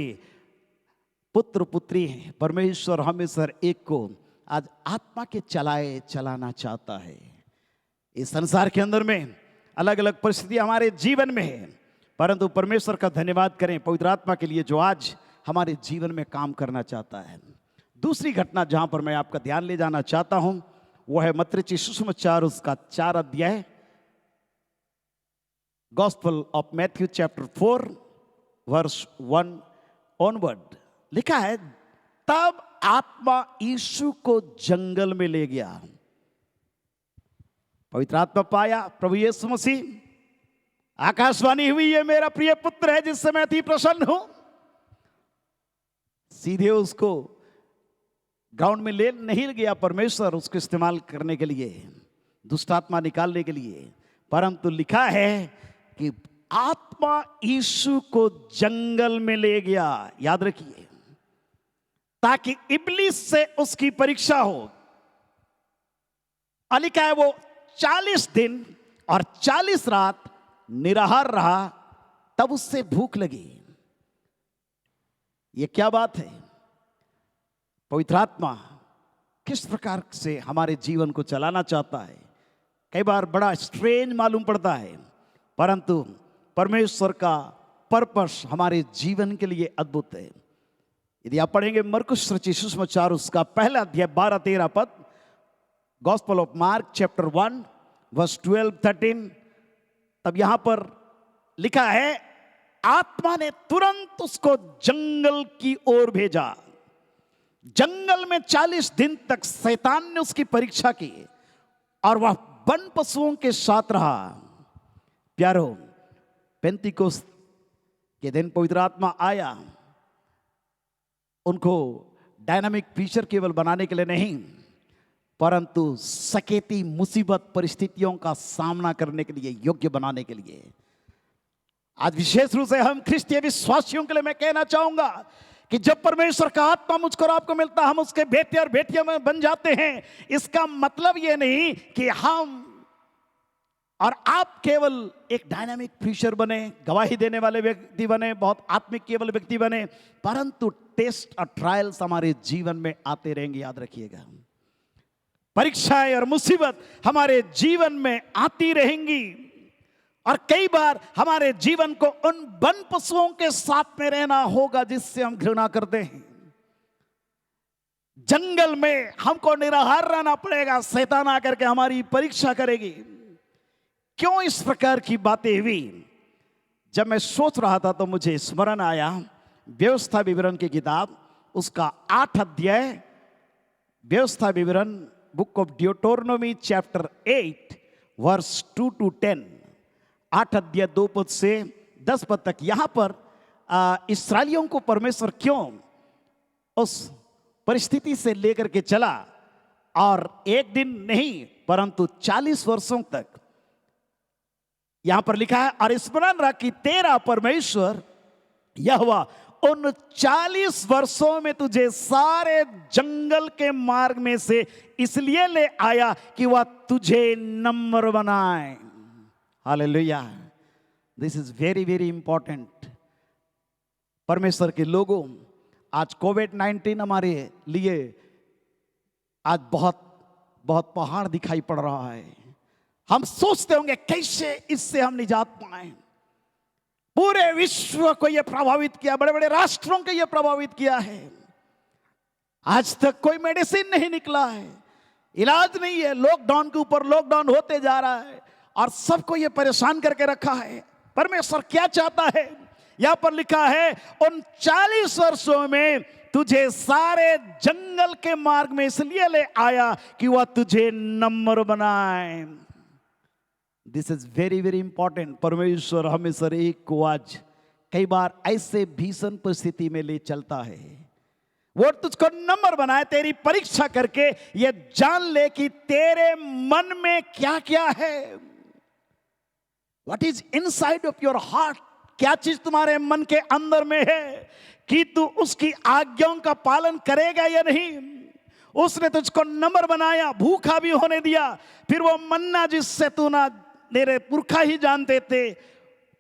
पुत्र पुत्री हैं। परमेश्वर हमेशा एक को आज आत्मा के चलाए चलाना चाहता है। इस संसार के अंदर में अलग अलग परिस्थितियां हमारे जीवन में है, परंतु परमेश्वर का धन्यवाद करें पवित्र आत्मा के लिए जो आज हमारे जीवन में काम करना चाहता है। दूसरी घटना जहां पर मैं आपका ध्यान ले जाना चाहता हूं, वह है मत्ती रचित सुसमाचार उसका 4 अध्याय, gospel of Matthew chapter 4 verse 1 onward. लिखा है, तब आत्मा यीशु को जंगल में ले गया। पवित्र आत्मा पाया प्रभु यीशु मसीह, आकाशवाणी हुई, ये मेरा प्रिय पुत्र है जिससे मैं अति प्रसन्न हूं। सीधे उसको ग्राउंड में ले नहीं गया परमेश्वर उसको इस्तेमाल करने के लिए, दुष्ट आत्मा निकालने के लिए, परंतु लिखा है कि आत्मा यीशु को जंगल में ले गया। याद रखिए, ताकि इब्लीस से उसकी परीक्षा हो। और लिखा है वो 40 दिन और 40 रात निराहार रहा, तब उससे भूख लगी। ये क्या बात है? पवित्र आत्मा किस प्रकार से हमारे जीवन को चलाना चाहता है। कई बार बड़ा स्ट्रेंज मालूम पड़ता है, परंतु परमेश्वर का पर्पस हमारे जीवन के लिए अद्भुत है। यदि आप पढ़ेंगे मरकुस रचित सुसमाचार उसका 1 अध्याय 12-13 पद, gospel of Mark chapter 1 verse 12-13, तब यहां पर लिखा है, आत्मा ने तुरंत उसको जंगल की ओर भेजा। जंगल में 40 दिन तक शैतान ने उसकी परीक्षा की और वह वन पशुओं के साथ रहा। प्यारो, पेंतिकोस्त के दिन पवित्र आत्मा आया, उनको डायनामिक फीचर केवल बनाने के लिए नहीं, परंतु सकेती मुसीबत परिस्थितियों का सामना करने के लिए योग्य बनाने के लिए। आज विशेष रूप से हम ख्रिस्तीय विश्वासियों के लिए मैं कहना चाहूंगा कि जब परमेश्वर का आत्मा मुझको और आपको मिलता, हम उसके बेटे और बेटियां में बन जाते हैं। इसका मतलब यह नहीं कि हम और आप केवल एक डायनामिक फीचर बने, गवाही देने वाले व्यक्ति बने, बहुत आत्मिक केवल व्यक्ति बने, परंतु टेस्ट और ट्रायल्स हमारे जीवन में आते रहेंगे। याद रखिएगा, परीक्षाएं और मुसीबत हमारे जीवन में आती रहेंगी, और कई बार हमारे जीवन को उन वन पशुओं के साथ में रहना होगा जिससे हम घृणा करते हैं। जंगल में हमको निराहार रहना पड़ेगा, शैतान आकर के हमारी परीक्षा करेगी। क्यों इस प्रकार की बातें हुई? जब मैं सोच रहा था तो मुझे स्मरण आया व्यवस्था विवरण की किताब उसका 8 अध्याय, व्यवस्था विवरण बुक ऑफ ड्यूटोरनोमी चैप्टर 8 वर्स 2-10, 8 अध्याय 2 पद से 10 पद तक। यहां पर इस्राएलियों को परमेश्वर क्यों उस परिस्थिति से लेकर के चला, और एक दिन नहीं परंतु 40 वर्षों तक। यहां पर लिखा है, और स्मरण रख कि तेरा परमेश्वर यहोवा उन 40 वर्षों में तुझे सारे जंगल के मार्ग में से इसलिए ले आया कि वह तुझे नम्र बनाए। Hallelujah, this is very very important. परमेश्वर के लोगों, आज कोविड-19 हमारे लिए आज बहुत बहुत पहाड़ दिखाई पड़ रहा है। हम सोचते होंगे कैसे इससे हम निजात पाएं। पूरे विश्व को यह प्रभावित किया, बड़े बड़े राष्ट्रों को यह प्रभावित किया है। आज तक कोई मेडिसिन नहीं निकला है, इलाज नहीं है। लॉकडाउन के ऊपर लॉकडाउन होते जा रहा है और सबको ये परेशान करके रखा है। परमेश्वर क्या चाहता है? यहां पर लिखा है 39 वर्षों में तुझे सारे जंगल के मार्ग में इसलिए ले आया कि वह तुझे नम्र बनाए। This is very very important. परमेश्वर हमेशा एक को आज कई बार ऐसे भीषण परिस्थिति में ले चलता है, वो तुझको नंबर बनाए, तेरी परीक्षा करके ये जान ले कि तेरे मन में क्या क्या है। What is inside of your heart, क्या चीज तुम्हारे मन के अंदर में है कि तू उसकी आज्ञाओं का पालन करेगा या नहीं। उसने तुझको नंबर बनाया, भूखा भी होने दिया, फिर वो मन्ना जिससे तू ना मेरे पुरखा ही जानते थे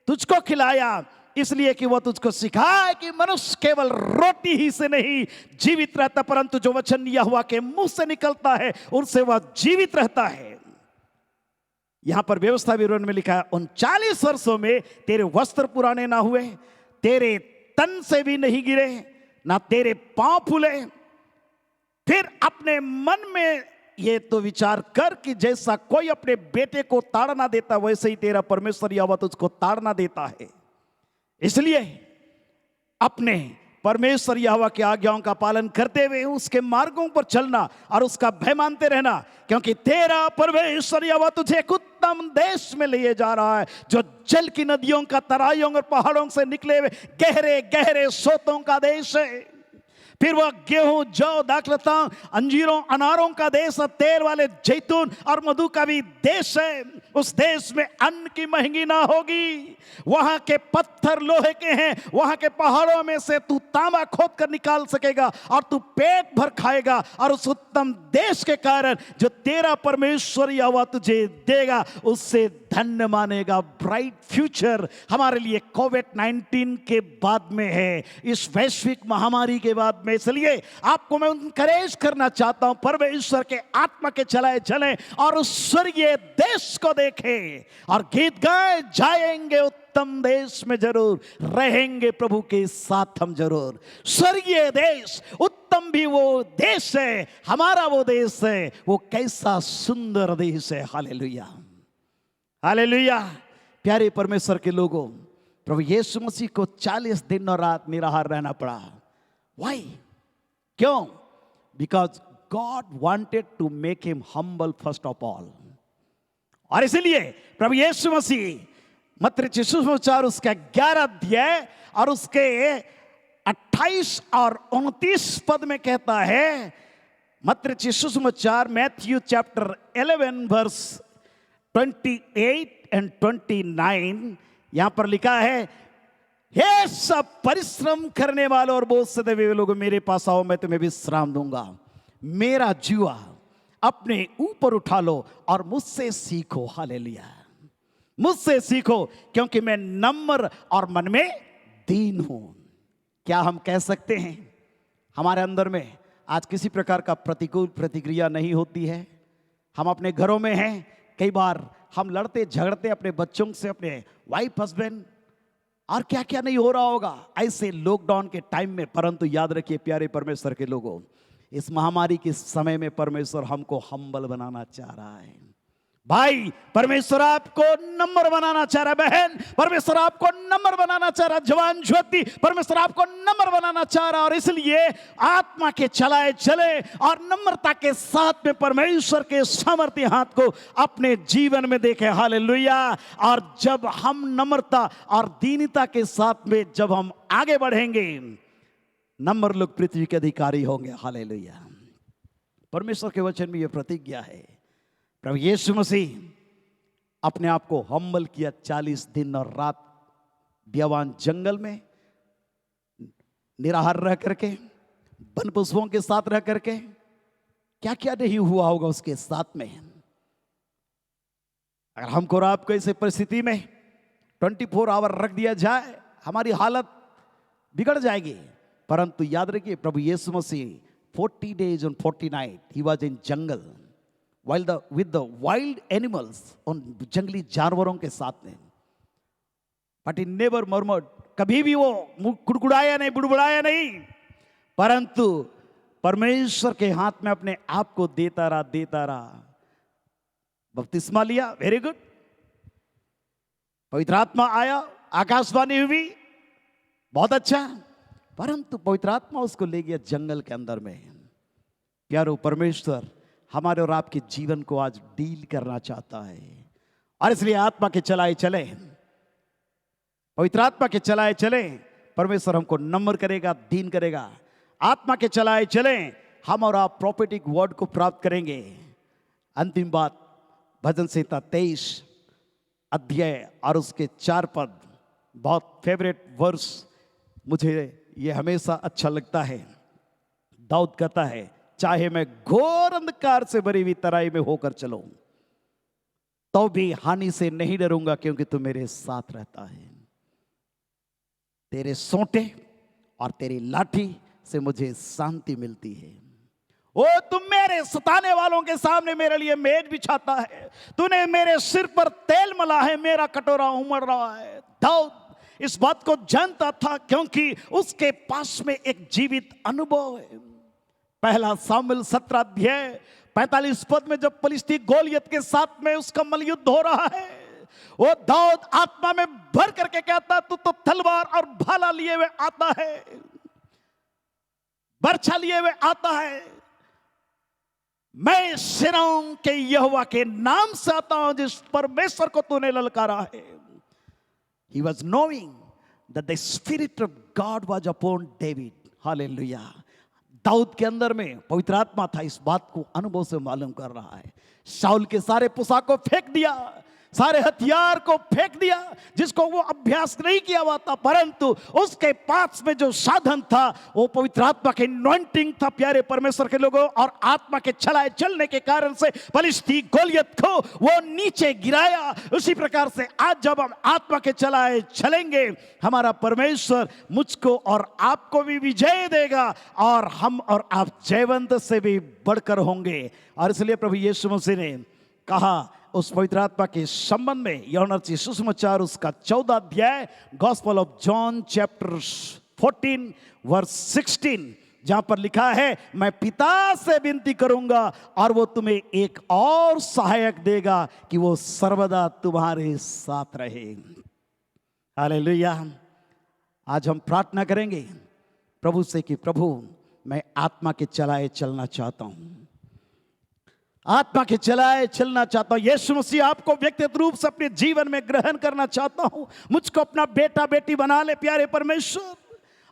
तुझको खिलाया, इसलिए कि वो तुझको सिखाए कि मनुष्य केवल रोटी ही से नहीं जीवित रहता, परंतु जो वचन यहोवा के मुंह से निकलता है उनसे वह जीवित रहता है। यहां पर व्यवस्था विवरण में लिखा है 39 वर्षों में तेरे वस्त्र पुराने ना हुए, तेरे तन से भी नहीं गिरे, ना तेरे पांव फूले। फिर अपने मन में ये तो विचार कर कि जैसा कोई अपने बेटे को ताड़ना देता वैसे ही तेरा परमेश्वर यहोवा तुझको ताड़ना देता है। इसलिए अपने परमेश्वर यहोवा की आज्ञाओं का पालन करते हुए उसके मार्गों पर चलना और उसका भय मानते रहना, क्योंकि तेरा परमेश्वर यहोवा तुझे एक उत्तम देश में ले जा रहा है, जो जल की नदियों का, तराइयों और पहाड़ों से निकले हुए गहरे गहरे सोतों का देश है। फिर वह गेहूं, जौ, दाखलता, अंजीरों, अनारों का देश, तेल वाले जैतून और मधु का भी देश है। उस देश में अन्न की महंगी ना होगी, वहां के पत्थर लोहे के हैं, वहां के पहाड़ों में से तू तांबा खोद कर निकाल सकेगा और तू पेट भर खाएगा। और उस उत्तम देश के कारण जो तेरा परमेश्वर यहोवा तुझे देगा उससे धन्य मानेगा। ब्राइट फ्यूचर हमारे लिए कोविड-19 के बाद में है, इस वैश्विक महामारी के बाद में। इसलिए आपको मैं इनकरेज करना चाहता हूं, परमेश्वर के आत्मा के चलाए चले और उस स्वर्गीय देश को देखें और गीत गाए, जाएंगे उत्तम देश में जरूर, रहेंगे प्रभु के साथ हम जरूर। स्वर्गीय देश, उत्तम भी वो देश है, हमारा वो देश है, वो कैसा सुंदर देश है। Hallelujah, hallelujah. प्यारे परमेश्वर के लोगों, प्रभु यीशु मसीह को 40 दिन और रात निराहार रहना पड़ा। Why? क्यों? Because God wanted to make him humble first of all. और इसलिए प्रभु यीशु मसीह मत्ती सुसमाचार उसका 11 अध्याय और उसके 28 और 29 पद में कहता है, मत्ती सुसमाचार मैथ्यू चैप्टर 11 वर्स 28 एंड 29, यहां पर लिखा है, हे सब परिश्रम करने वालों और बोझ से दबे हुए लोगों, मेरे पास आओ, मैं तुम्हें विश्राम दूंगा। मेरा जुआ अपने ऊपर उठा लो और मुझसे सीखो। हालेलुया, मुझसे सीखो क्योंकि मैं नम्र और मन में दीन हूं। क्या हम कह सकते हैं हमारे अंदर में आज किसी प्रकार का प्रतिकूल प्रतिक्रिया नहीं होती है? हम अपने घरों में हैं, कई बार हम लड़ते झगड़ते अपने बच्चों से, अपने वाइफ हस्बैंड, और क्या क्या नहीं हो रहा होगा ऐसे लॉकडाउन के टाइम में। परंतु याद रखिए प्यारे परमेश्वर के लोगों, इस महामारी के समय में परमेश्वर हमको हम्बल बनाना चाह रहा है। भाई, परमेश्वर आपको नम्र बनाना चाह रहा है। बहन, परमेश्वर आपको नम्र बनाना चाह रहा है। जवान ज्योति, परमेश्वर आपको नम्र बनाना चाह रहा है। और इसलिए आत्मा के चलाए चले और नम्रता के साथ में परमेश्वर के सामर्थ्य हाथ को अपने जीवन में देखें। हालेलुया। और जब हम नम्रता और दीनता के साथ में जब हम आगे बढ़ेंगे, नम्र लोग पृथ्वी के अधिकारी होंगे। हालेलुया। परमेश्वर के वचन में यह प्रतिज्ञा है। प्रभु यीशु मसीह अपने आप को हम्बल किया, 40 दिन और रात बियावान जंगल में निराहार रह करके, वन पशुओं के साथ रह करके। क्या क्या नहीं हुआ होगा उसके साथ में। अगर हमको और आपको ऐसे परिस्थिति में 24 आवर रख दिया जाए, हमारी हालत बिगड़ जाएगी। परंतु याद रखिए, प्रभु यीशु मसीह 40 days and 40 nights he was in jungle with the wild animals, उन जंगली जानवरों के साथ में। बट he never murmured, कभी भी वो कुड़कुड़ाया नहीं, बुड़बुड़ाया नहीं। परंतु परमेश्वर के हाथ में अपने आप को देता रहा। बपतिस्मा लिया, वेरी गुड। पवित्र आत्मा आया, आकाशवाणी हुई, बहुत अच्छा। परंतु पवित्र आत्मा उसको ले गया जंगल के अंदर में। प्यारो, परमेश्वर हमारे और आपके जीवन को आज डील करना चाहता है, और इसलिए आत्मा के चलाए चले, पवित्र आत्मा के चलाए चले। परमेश्वर हमको नम्र करेगा, दीन करेगा। आत्मा के चलाए चले, हम और आप प्रोफेटिक वर्ड को प्राप्त करेंगे। अंतिम बात, भजन संहिता 23 अध्याय और उसके 4 पद, बहुत फेवरेट वर्स, मुझे ये हमेशा अच्छा लगता है। दाऊद कहता है, चाहे मैं घोर अंधकार से भरी हुई तराई में होकर चलूं तो भी हानि से नहीं डरूंगा, क्योंकि तू मेरे साथ रहता है। तेरे सोंटे और तेरी लाठी से मुझे शांति मिलती है। ओ, तुम मेरे सताने वालों के सामने मेरे लिए मेज बिछाता है। तूने मेरे सिर पर तेल मला है, मेरा कटोरा उमड़ रहा है। दाऊद इस बात को जानता था, क्योंकि उसके पास में एक जीवित अनुभव है। पहला सामुएल 17 अध्याय 45 पद में जब फलिस्ती गोलियत के साथ में उसका मलयुद्ध हो रहा है, वो दाऊद आत्मा में भर करके कहता, तू तो तलवार और भाला लिए हुए आता है, बर्छा लिए हुए आता है। मैं सेनाओं के यहोवा के नाम से आता हूं, जिस परमेश्वर को तूने ललकारा है। He was knowing that the spirit of God was upon David. Hallelujah. Dawood के अंदर में पवित्र आत्मा था, इस बात को अनुभव से मालूम कर रहा है। शाऊल के सारे पोशाक को फेंक दिया, सारे हथियार को फेंक दिया, जिसको वो अभ्यास नहीं किया हुआ था, परंतु उसके पास में जो साधन था वो पवित्र आत्मा के अनॉइंटिंग था। प्यारे परमेश्वर के लोगों, और आत्मा के चलाए चलने के कारण से फलिस्ती गोलियत को वो नीचे गिराया। उसी प्रकार से आज जब हम आत्मा के चलाए चलेंगे, हमारा परमेश्वर मुझको और आपको भी विजय देगा, और हम और आप जयवंत से भी बढ़कर होंगे। और इसलिए प्रभु यीशु मसीह ने कहा उस पवित्र आत्मा के संबंध में, यूहन्ना सुसमाचार उसका 14 अध्याय, gospel of John chapter 14 verse 16, जहां पर लिखा है, मैं पिता से विनती करूंगा और वो तुम्हें एक और सहायक देगा कि वो सर्वदा तुम्हारे साथ रहे। हालेलुया। आज हम प्रार्थना करेंगे प्रभु से कि प्रभु, मैं आत्मा के चलाए चलना चाहता हूं, आत्मा के चलाए चलना चाहता हूं। यीशु मसीह आपको व्यक्तिगत रूप से अपने जीवन में ग्रहण करना चाहता हूं। मुझको अपना बेटा बेटी बना ले प्यारे परमेश्वर,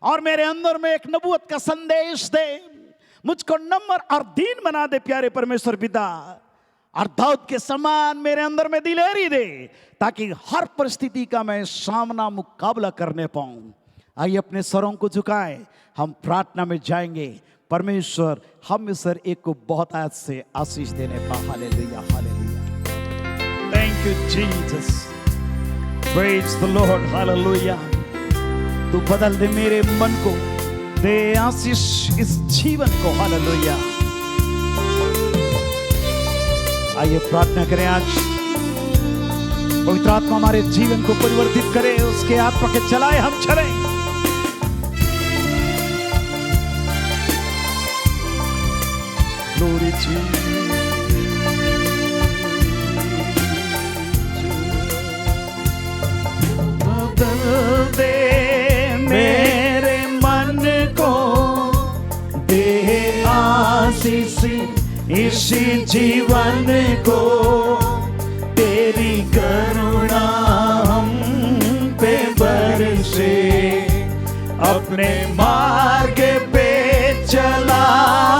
और मेरे अंदर में एक नबूवत का संदेश दे। मुझको नम्र और दीन बना दे प्यारे परमेश्वर पिता, और दाऊद के समान मेरे अंदर में दिलेरी दे, ताकि हर परिस्थिति का मैं सामना मुकाबला करने पाऊं। आइए अपने स्वरों को झुकाएं, हम प्रार्थना में जाएंगे। परमेश्वर हम में सर एक को बहुत आज से आशीष देने पा। Hallelujah, hallelujah. Thank you Jesus, praise the Lord. Hallelujah. तू बदल दे मेरे मन को, दे आशीष इस जीवन को। हालेलुया। आइए प्रार्थना करें। आज पवित्र आत्मा हमारे जीवन को परिवर्तित करे, उसके आत्मा के चलाए हम चलें। Glory to you. बदल दे मेरे मन को, दे आशीष इसी जीवन को। तेरी करुणा हम पे बरसे, अपने मार्ग पे चला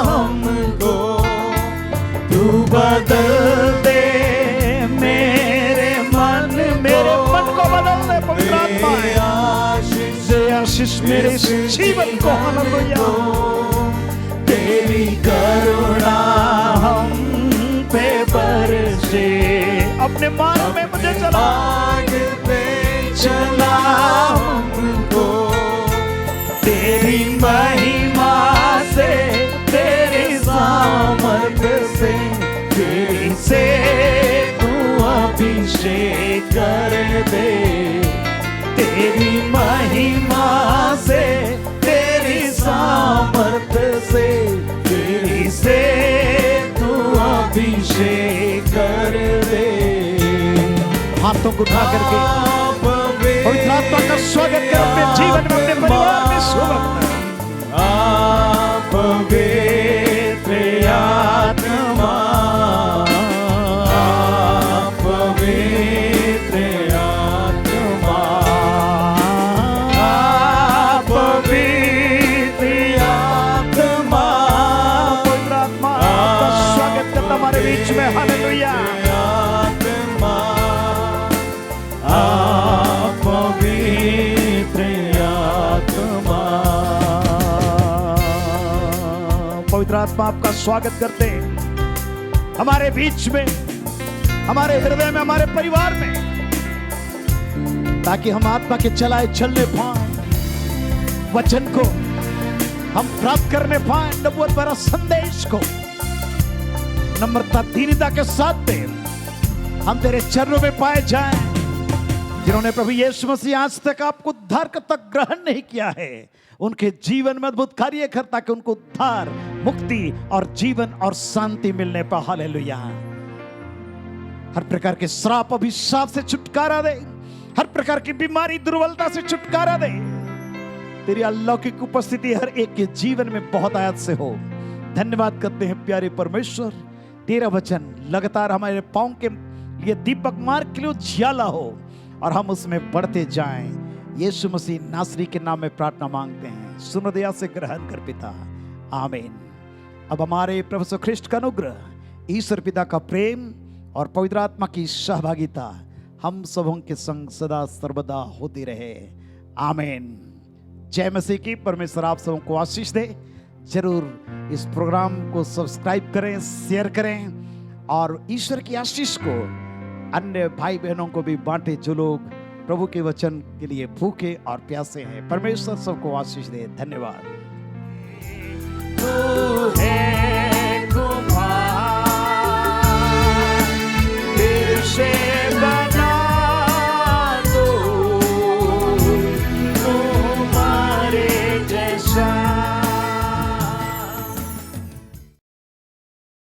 हमको। तू बदल दे मेरे मन को बदल दे पवित्र आत्मा, दे आशीष मेरे जीवन को। हालेलुया। तेरी करुणा हम पे बरसे, अपने मार्ग में मुझे चला, चला हमको। तेरी महिमा से, तेरी सामर्थ से, तेरी से तू अभिषेक कर दे। तेरी महिमा से, तेरी सामर्थ से, अभिषेक कर दे। हाथों को उठा करके पवित्र आत्मा का स्वागत कर अपने जीवन में, अपने परिवार में सुबह आप पवित्र आत्मा, आप पवित्र आत्मा, आप पवित्र आत्मा, पवित्र आत्मा का स्वागत करता हमारे बीच में। हालेलुया। आप पवित्र आत्मा, पवित्र आत्मा आपका स्वागत करते हैं हमारे बीच में, हमारे हृदय में, हमारे परिवार में, ताकि हम आत्मा के चलाए चलने पाए, वचन को हम प्राप्त करने पाए, नबूवत भरा संदेश को नम्रता दीनता के साथ दे हम तेरे चरणों में पाए जाएं। जिन्होंने प्रभु यीशु मसीह आज तक आपको उद्धार तक ग्रहण नहीं किया है, उनके जीवन में अद्भुत कार्य कर, ताकि उनको उद्धार, मुक्ति और जीवन और शांति मिलने पर। हालेलुया। हर प्रकार के श्राप अभिशाप से छुटकारा दे, हर प्रकार की बीमारी दुर्बलता से छुटकारा दे। तेरी अलौकिक उपस्थिति हर एक के जीवन में बहुत आयत से हो। धन्यवाद करते हैं प्यारे परमेश्वर, तेरा वचन लगातार हमारे पांव के लिए दीपक मार्ग के लिए उजियाला हो और हम उसमें बढ़ते जाएं। यीशु मसीह नासरी के नाम में प्रार्थना मांगते हैं, सुन दया से ग्रहण कर पिता, आमीन। अब हमारे प्रभु यीशु ख्रिस्ट का अनुग्रह, ईश्वर पिता का प्रेम और पवित्र आत्मा की सहभागिता हम सबों के संग सदा सर्वदा होती रहे, आमीन। जय मसीह की। परमेश्वर आप सबों को आशीष दे। जरूर इस प्रोग्राम को सब्सक्राइब करें, शेयर करें और ईश्वर की आशीष को अन्य भाई बहनों को भी बांटे जो लोग प्रभु के वचन के लिए भूखे और प्यासे हैं। परमेश्वर सबको आशीष दे। धन्यवाद।